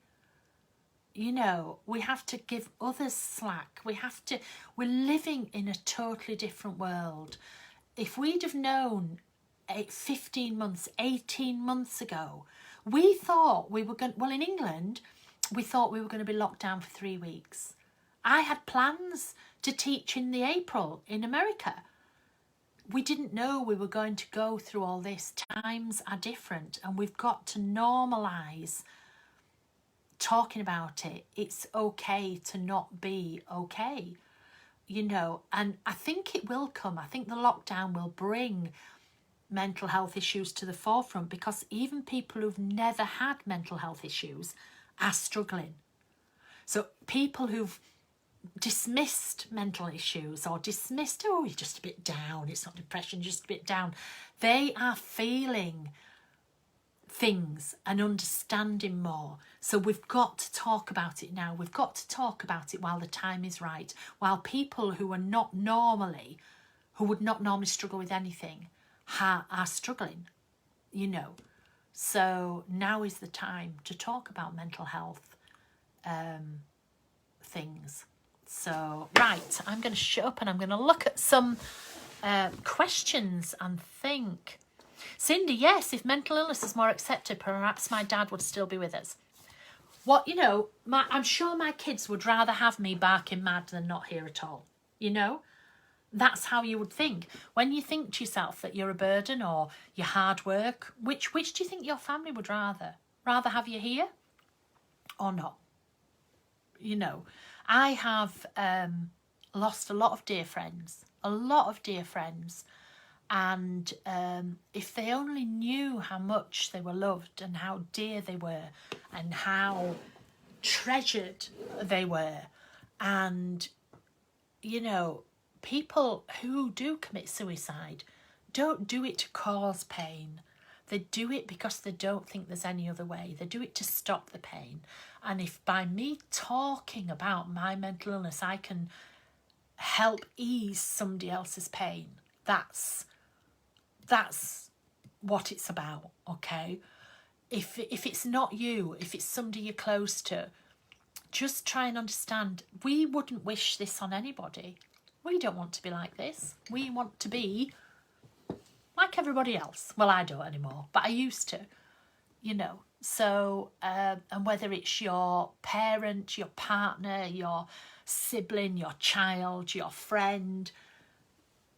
You know, we have to give others slack. We're living in a totally different world. If we'd have known 15 months, 18 months ago, we thought we were going, well, in England, we thought we were going to be locked down for 3 weeks. I had plans to teach in the April in America. We didn't know we were going to go through all this. Times are different, and we've got to normalise talking about it. It's okay to not be okay, you know, and I think it will come. I think the lockdown will bring mental health issues to the forefront, because even people who've never had mental health issues are struggling. So people who've dismissed mental issues or dismissed, oh, you're just a bit down, it's not depression, just a bit down, they are feeling things and understanding more. So we've got to talk about it now. We've got to talk about it while the time is right, while people who would not normally struggle with anything are struggling, you know. So now is the time to talk about mental health things. So, right, I'm going to shut up and I'm going to look at some questions and think. Cindy, yes, if mental illness is more accepted, perhaps my dad would still be with us. What, you know, I'm sure my kids would rather have me barking mad than not here at all, you know. That's how you would think. When you think to yourself that you're a burden or you're hard work, which do you think your family would rather? Rather have you here or not? You know, I have lost a lot of dear friends, and if they only knew how much they were loved and how dear they were and how treasured they were. And, you know, people who do commit suicide don't do it to cause pain. They do it because they don't think there's any other way. They do it to stop the pain. And if by me talking about my mental illness, I can help ease somebody else's pain, that's what it's about, okay? If it's not you, if it's somebody you're close to, just try and understand. We wouldn't wish this on anybody. We don't want to be like this. We want to be like everybody else. Well, I don't anymore, but I used to, you know. So, and whether it's your parent, your partner, your sibling, your child, your friend,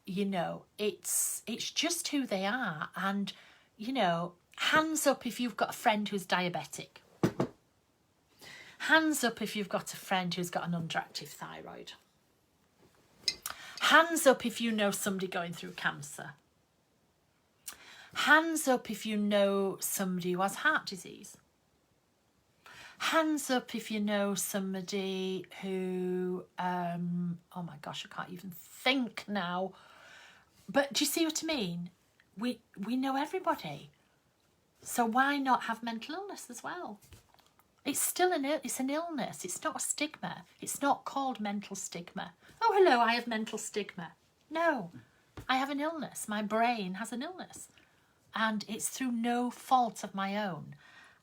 you know, it's just who they are. And, you know, hands up if you've got a friend who's diabetic. Hands up if you've got a friend who's got an underactive thyroid. Hands up if you know somebody going through cancer. Hands up if you know somebody who has heart disease. Hands up if you know somebody who, oh my gosh, I can't even think now. But do you see what I mean? We know everybody. So why not have mental illness as well? It's still an illness. It's not a stigma. It's not called mental stigma. Oh, hello, I have mental stigma. No, I have an illness. My brain has an illness. And it's through no fault of my own.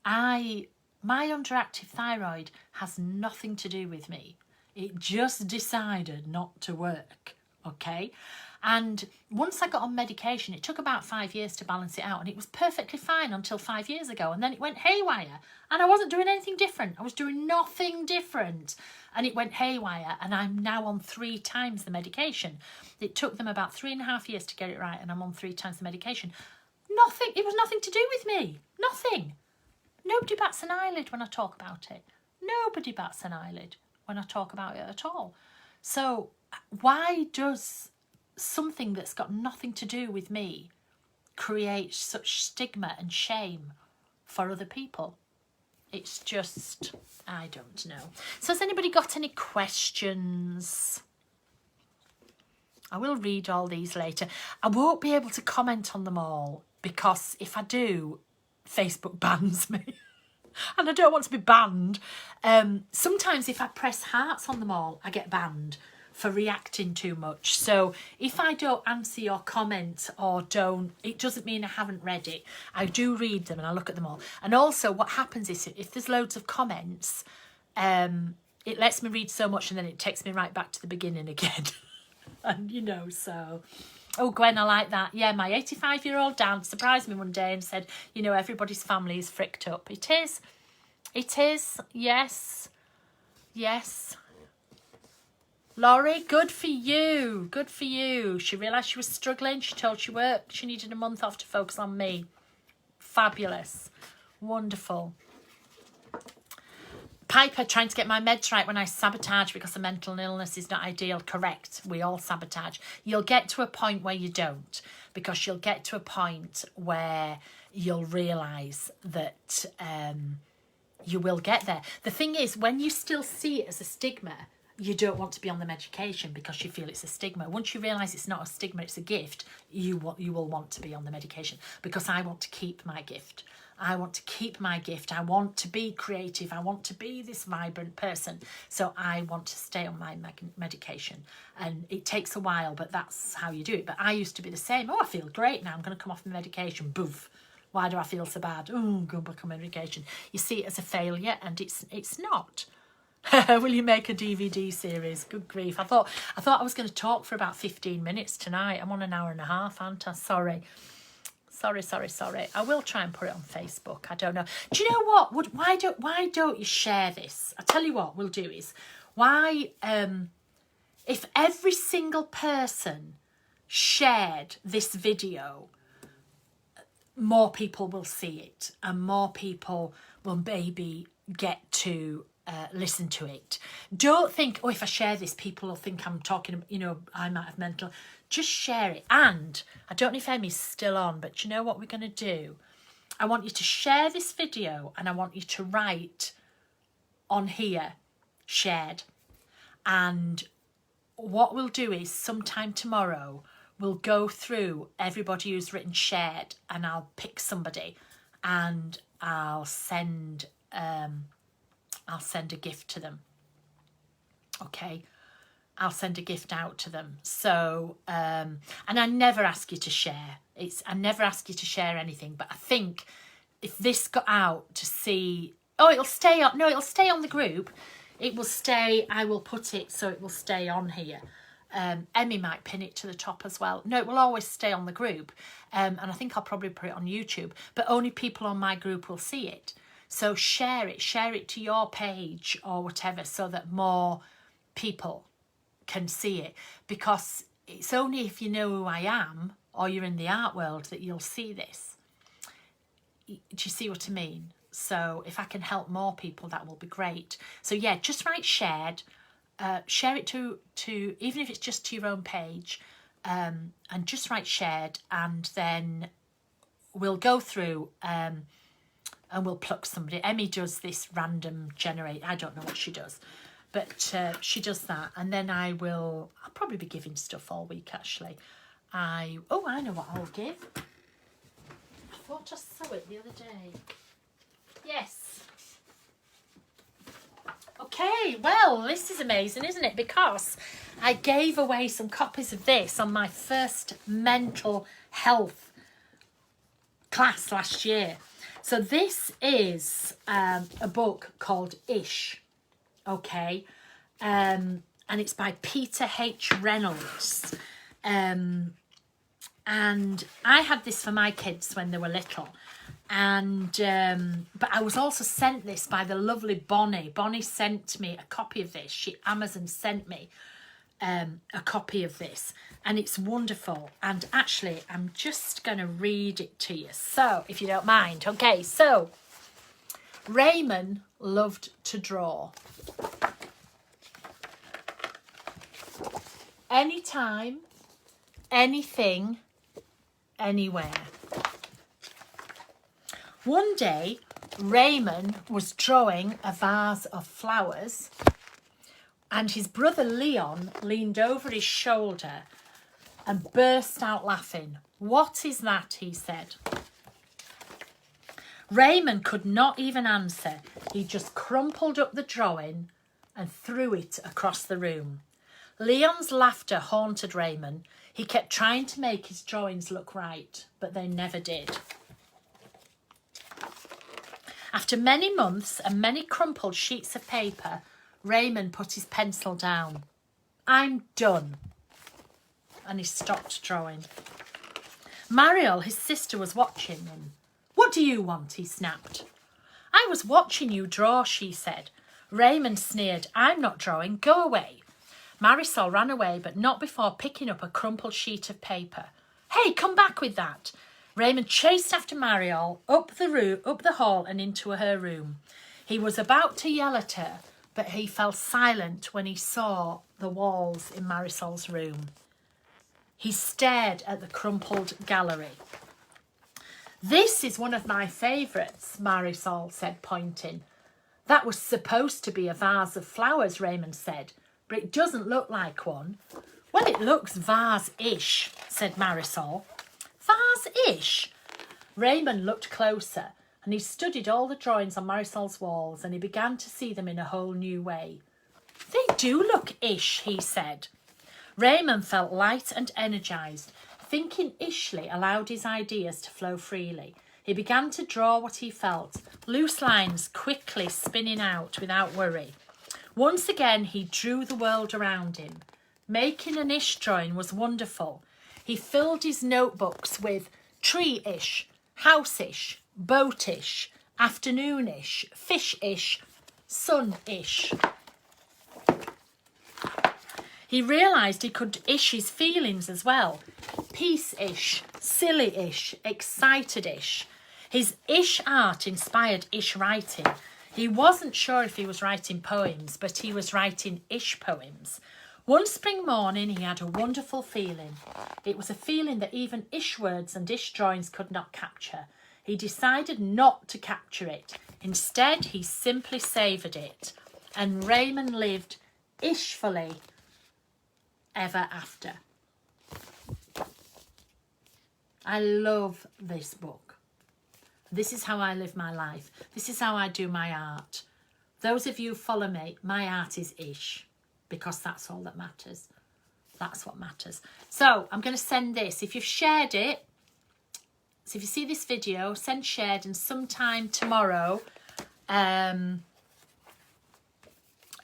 My underactive thyroid has nothing to do with me. It just decided not to work, okay? And once I got on medication, it took about 5 years to balance it out, and it was perfectly fine until 5 years ago, and then it went haywire, and I wasn't doing anything different. I was doing nothing different, and it went haywire, and I'm now on 3 times the medication. It took them about 3.5 years to get it right, and I'm on 3 times the medication. Nothing, it was nothing to do with me. Nothing. Nobody bats an eyelid when I talk about it. Nobody bats an eyelid when I talk about it at all. So why does something that's got nothing to do with me create such stigma and shame for other people? It's just, I don't know. So has anybody got any questions? I will read all these later. I won't be able to comment on them all, because if I do, Facebook bans me. and I don't want to be banned. Sometimes if I press hearts on them all, I get banned for reacting too much. So if I don't answer your comment or don't, it doesn't mean I haven't read it. I do read them and I look at them all. And also what happens is if there's loads of comments, it lets me read so much and then it takes me right back to the beginning again. And you know, so... Oh, Gwen, I like that. Yeah, my 85-year-old Dan surprised me one day and said, you know, everybody's family is fricked up. It is. It is. Yes. Yes. Laurie, good for you. Good for you. She realised she was struggling. She told she needed a month off to focus on me. Fabulous. Wonderful. Piper, trying to get my meds right when I sabotage because a mental illness is not ideal. Correct. We all sabotage. You'll get to a point where you don't, because you'll get to a point where you'll realise that you will get there. The thing is, when you still see it as a stigma, you don't want to be on the medication because you feel it's a stigma. Once you realise it's not a stigma, it's a gift, you will want to be on the medication, because I want to keep my gift. I want to keep my gift. I want to be creative. I want to be this vibrant person. So I want to stay on my medication. And it takes a while, but that's how you do it. But I used to be the same. Oh, I feel great now. I'm going to come off my medication. Boof. Why do I feel so bad? Oh, go back on medication. You see it as a failure, and it's not. Will you make a DVD series? Good grief. I thought I was going to talk for about 15 minutes tonight. I'm on an hour and a half, aren't I? Sorry. I will try and put it on Facebook. I don't know. Do you know what? Why don't you share this? I tell you what we'll do is, why if every single person shared this video, more people will see it and more people will maybe get to listen to it. Don't think, oh, if I share this, people will think I'm talking, you know, I might have mental. Just share it. And I don't know if Emmy's still on, but you know what we're going to do? I want you to share this video and I want you to write on here, shared. And what we'll do is sometime tomorrow, we'll go through everybody who's written shared, and I'll pick somebody and I'll send a gift to them. Okay. I'll send a gift out to them. So, and I never ask you to share. I never ask you to share anything. But I think if this got out to see, it'll stay on. No, it'll stay on the group. It will stay. I will put it so it will stay on here. Emmy might pin it to the top as well. No, it will always stay on the group. And I think I'll probably put it on YouTube. But only people on my group will see it. So share it to your page or whatever, so that more people can see it, because it's only if you know who I am or you're in the art world that you'll see this. Do you see what I mean? So if I can help more people, that will be great. So yeah, just write shared, share it to even if it's just to your own page, and just write shared, and then we'll go through and we'll pluck somebody. Emmy does this random generate. I don't know what she does. But she does that, and then I'll probably be giving stuff all week, actually. I know what I'll give. I thought I saw it the other day. Yes. Okay, well, this is amazing, isn't it? Because I gave away some copies of this on my first mental health class last year. So this is a book called Ish. Okay, and it's by Peter H. Reynolds, and I had this for my kids when they were little, and but I was also sent this by the lovely Bonnie. Bonnie sent me a copy of this. Amazon sent me a copy of this, and it's wonderful. And actually, I'm just going to read it to you, so if you don't mind. Okay, so Raymond loved to draw. Anytime, anything, anywhere. One day, Raymond was drawing a vase of flowers, and his brother Leon leaned over his shoulder and burst out laughing. "What is that?" he said. Raymond could not even answer. He just crumpled up the drawing and threw it across the room. Leon's laughter haunted Raymond. He kept trying to make his drawings look right, but they never did. After many months and many crumpled sheets of paper, Raymond put his pencil down. "I'm done." And he stopped drawing. Mariel, his sister, was watching him. "What do you want?" he snapped. "I was watching you draw," she said. Raymond sneered. "I'm not drawing. Go away." Marisol ran away, but not before picking up a crumpled sheet of paper. "Hey, come back with that." Raymond chased after Mariel up the hall and into her room. He was about to yell at her, but he fell silent when he saw the walls in Marisol's room. He stared at the crumpled gallery. "This is one of my favourites," Marisol said, pointing. "That was supposed to be a vase of flowers," Raymond said, "but it doesn't look like one." "Well, it looks vase-ish," said Marisol. "Vase-ish?" Raymond looked closer, and he studied all the drawings on Marisol's walls, and he began to see them in a whole new way. "They do look ish," he said. Raymond felt light and energised. Thinking ishly allowed his ideas to flow freely. He began to draw what he felt, loose lines quickly spinning out without worry. Once again he drew the world around him. Making an ish drawing was wonderful. He filled his notebooks with tree-ish, house-ish, boat-ish, afternoon-ish, fish-ish, sun-ish. He realised he could ish his feelings as well. Peace-ish, silly-ish, excited-ish. His ish art inspired ish writing. He wasn't sure if he was writing poems, but he was writing ish poems. One spring morning he had a wonderful feeling. It was a feeling that even ish words and ish drawings could not capture. He decided not to capture it. Instead, he simply savoured it. And Raymond lived ishfully ever after. I love this book. This is how I live my life. This is how I do my art. Those of you who follow me, my art is ish, because that's all that matters. That's what matters. So I'm going to send this. If you've shared it, so if you see this video, send shared, and sometime tomorrow,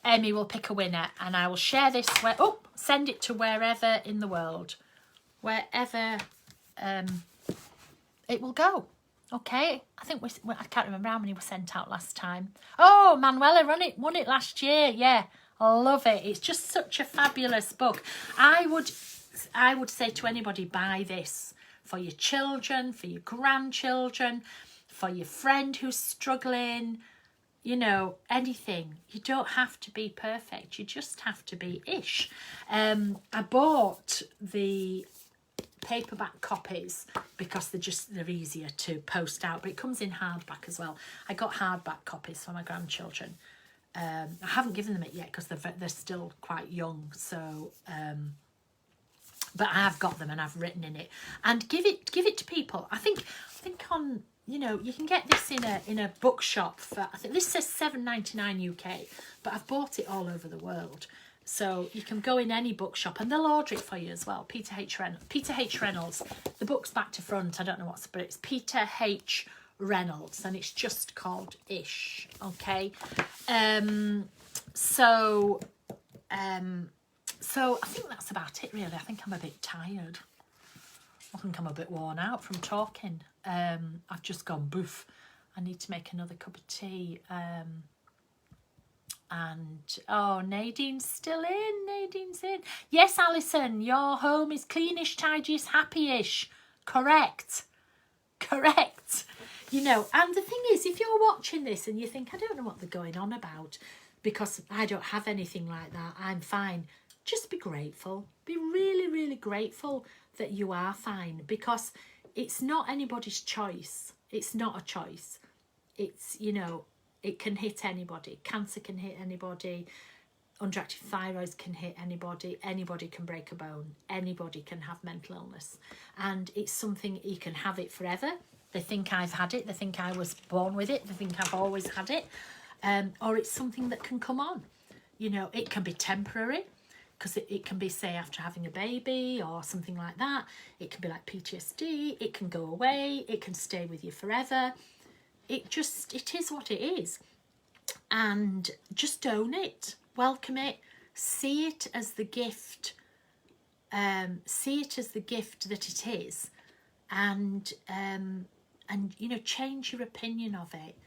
Amy will pick a winner, and I will share this send it to wherever in the world, wherever it will go. Okay, I think I can't remember how many were sent out last time. Oh, Manuela won it last year. Yeah, I love it. It's just such a fabulous book. I would say to anybody, buy this for your children, for your grandchildren, for your friend who's struggling. You know, anything. You don't have to be perfect. You just have to be ish. I bought the paperback copies because they're easier to post out, but it comes in hardback as well. I got hardback copies for my grandchildren. I haven't given them it yet because they're still quite young. So, but I have got them and I've written in it. And give it to people. I think on. You know, you can get this in a bookshop for, I think this says $7.99 UK, but I've bought it all over the world. So you can go in any bookshop and they'll order it for you as well. Peter H. Reynolds. The book's back to front. I don't know but it's Peter H. Reynolds, and it's just called Ish. Okay. So I think that's about it really. I think I'm a bit tired. I think I'm a bit worn out from talking. I've just gone boof. I need to make another cup of tea. Nadine's still in. Nadine's in. Yes, Alison, your home is cleanish, tidy-ish, happy-ish. Correct. You know, and the thing is, if you're watching this and you think, I don't know what they're going on about because I don't have anything like that, I'm fine. Just be grateful. Be really, really grateful that you are fine, because it's not anybody's choice. It's not a choice. It's, you know, it can hit anybody. Cancer can hit anybody. Underactive thyroid can hit anybody. Anybody can break a bone. Anybody can have mental illness. And it's something, you can have it forever They think I've had it. They think I was born with it. They think I've always had it. Or it's something that can come on. You know, it can be temporary, because it can be, say, after having a baby or something like that. It can be like PTSD. It can go away. It can stay with you forever. It is what it is. And just own it. Welcome it. See it as the gift. See it as the gift that it is. And you know, change your opinion of it.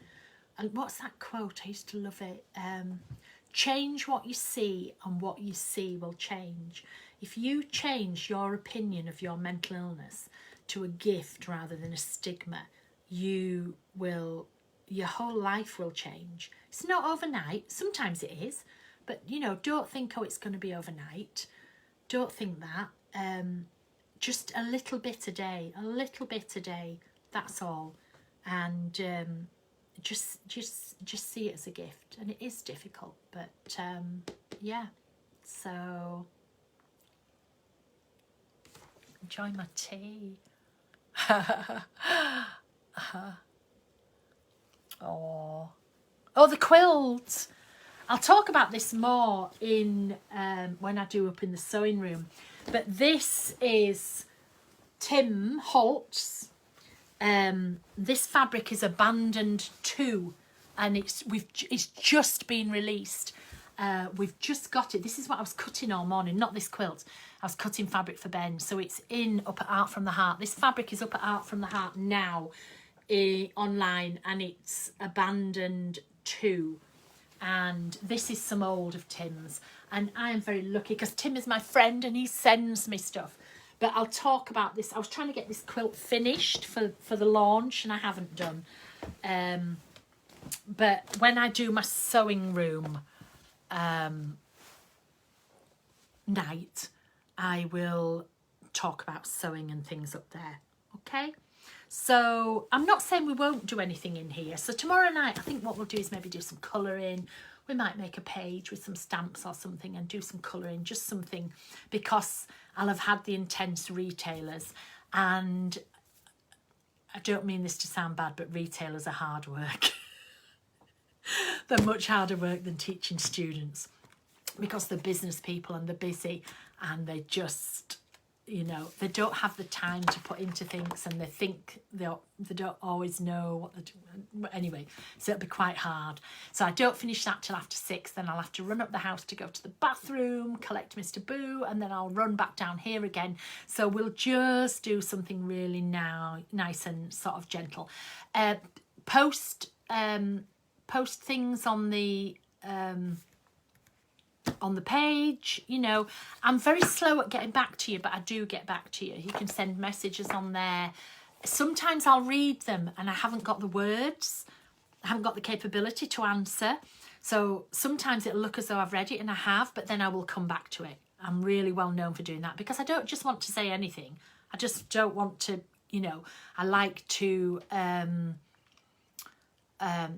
And what's that quote? I used to love it. Change what you see, and what you see will change. If you change your opinion of your mental illness to a gift rather than a stigma, your whole life will change. It's not overnight. Sometimes it is, but you know, don't think, oh, it's going to be overnight. Don't think that. Just a little bit a day, that's all. And just see it as a gift. And it is difficult, but yeah. So enjoy my tea. Oh, the quilts. I'll talk about this more in when I do up in the sewing room. But this is Tim Holt's. This fabric is Abandoned 2, and it's just been released. We've just got it. This is what I was cutting all morning, not this quilt. I was cutting fabric for Ben, so it's up at Art From The Heart. This fabric is up at Art From The Heart now, online, and it's Abandoned 2. And this is some old of Tim's, and I am very lucky because Tim is my friend and he sends me stuff. But I'll talk about this. I was trying to get this quilt finished for the launch, and I haven't done. But when I do my sewing room night, I will talk about sewing and things up there. Okay? So I'm not saying we won't do anything in here. So tomorrow night, I think what we'll do is maybe do some colouring. We might make a page with some stamps or something and do some colouring, just something, because I'll have had the intense retailers. And I don't mean this to sound bad, but retailers are hard work. They're much harder work than teaching students, because they're business people and they're busy, and they just, you know, they don't have the time to put into things, and they think they don't always know what they're doing. Anyway, so it'll be quite hard. So I don't finish that till after 6. Then I'll have to run up the house to go to the bathroom, collect Mr. Boo, and then I'll run back down here again. So we'll just do something really now nice and sort of gentle. Post things on the page. You know, I'm very slow at getting back to you, but I do get back to you. You can send messages on there. Sometimes I'll read them and I haven't got the words. I haven't got the capability to answer. So sometimes it'll look as though I've read it, and I have, but then I will come back to it. I'm really well known for doing that, because I don't just want to say anything. I just don't want to, you know, I like to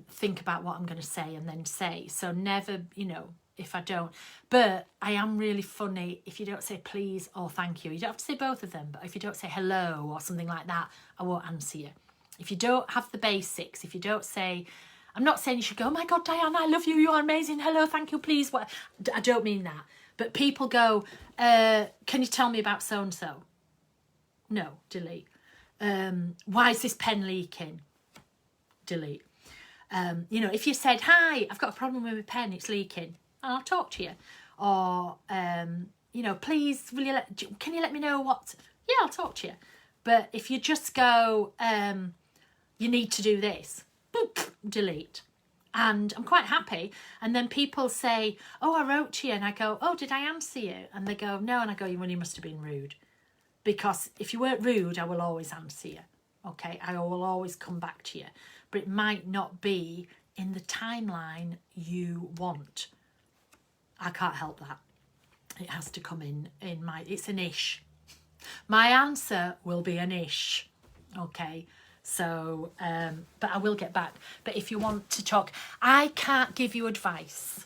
think about what I'm going to say and then say. So never, you know, if I don't. But I am really funny if you don't say please or thank you. You don't have to say both of them, but if you don't say hello or something like that, I won't answer you. If you don't have the basics, if you don't say, I'm not saying you should go, oh my God, Diane, I love you, you're amazing, hello, thank you, please. What? I don't mean that. But people go, can you tell me about so-and-so? No, delete. Why is this pen leaking? Delete. You know, if you said, hi, I've got a problem with my pen, it's leaking, I'll talk to you. Or, you know, please, can you let me know what? Yeah, I'll talk to you. But if you just go, you need to do this, boop, delete. And I'm quite happy. And then people say, oh, I wrote to you. And I go, oh, did I answer you? And they go, no. And I go, well, you must have been rude. Because if you weren't rude, I will always answer you. Okay, I will always come back to you. But it might not be in the timeline you want. I can't help that. It has to come in it's an ish. My answer will be an ish. Okay, so, but I will get back. But if you want to talk, I can't give you advice.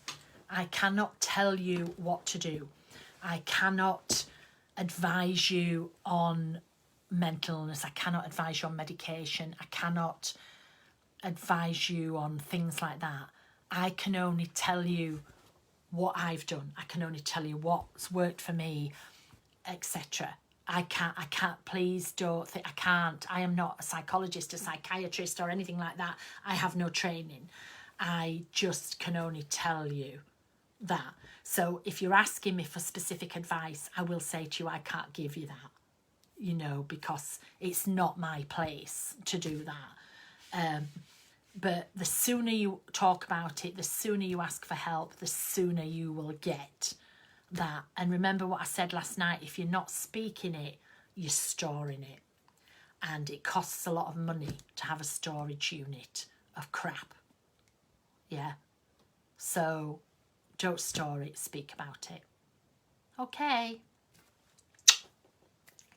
I cannot tell you what to do. I cannot advise you on mental illness. I cannot advise you on medication. I cannot advise you on things like that. I can only tell you what I've done. I can only tell you what's worked for me, etc. I can't, please don't think, I can't. I am not a psychologist, a psychiatrist or anything like that. I have no training. I just can only tell you that. So if you're asking me for specific advice, I will say to you, I can't give you that, you know, because it's not my place to do that. But the sooner you talk about it, the sooner you ask for help, the sooner you will get that. And remember what I said last night, if you're not speaking it, you're storing it. And it costs a lot of money to have a storage unit of crap. Yeah. So don't store it, speak about it. Okay.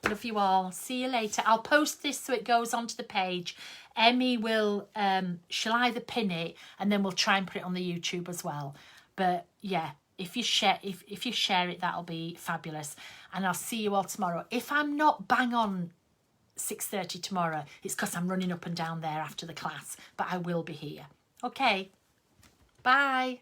Love you all. See you later. I'll post this so it goes onto the page. Emmy will, she'll either pin it and then we'll try and put it on the YouTube as well. But yeah, if you share it, that'll be fabulous. And I'll see you all tomorrow. If I'm not bang on 6:30 tomorrow, it's because I'm running up and down there after the class. But I will be here. Okay. Bye.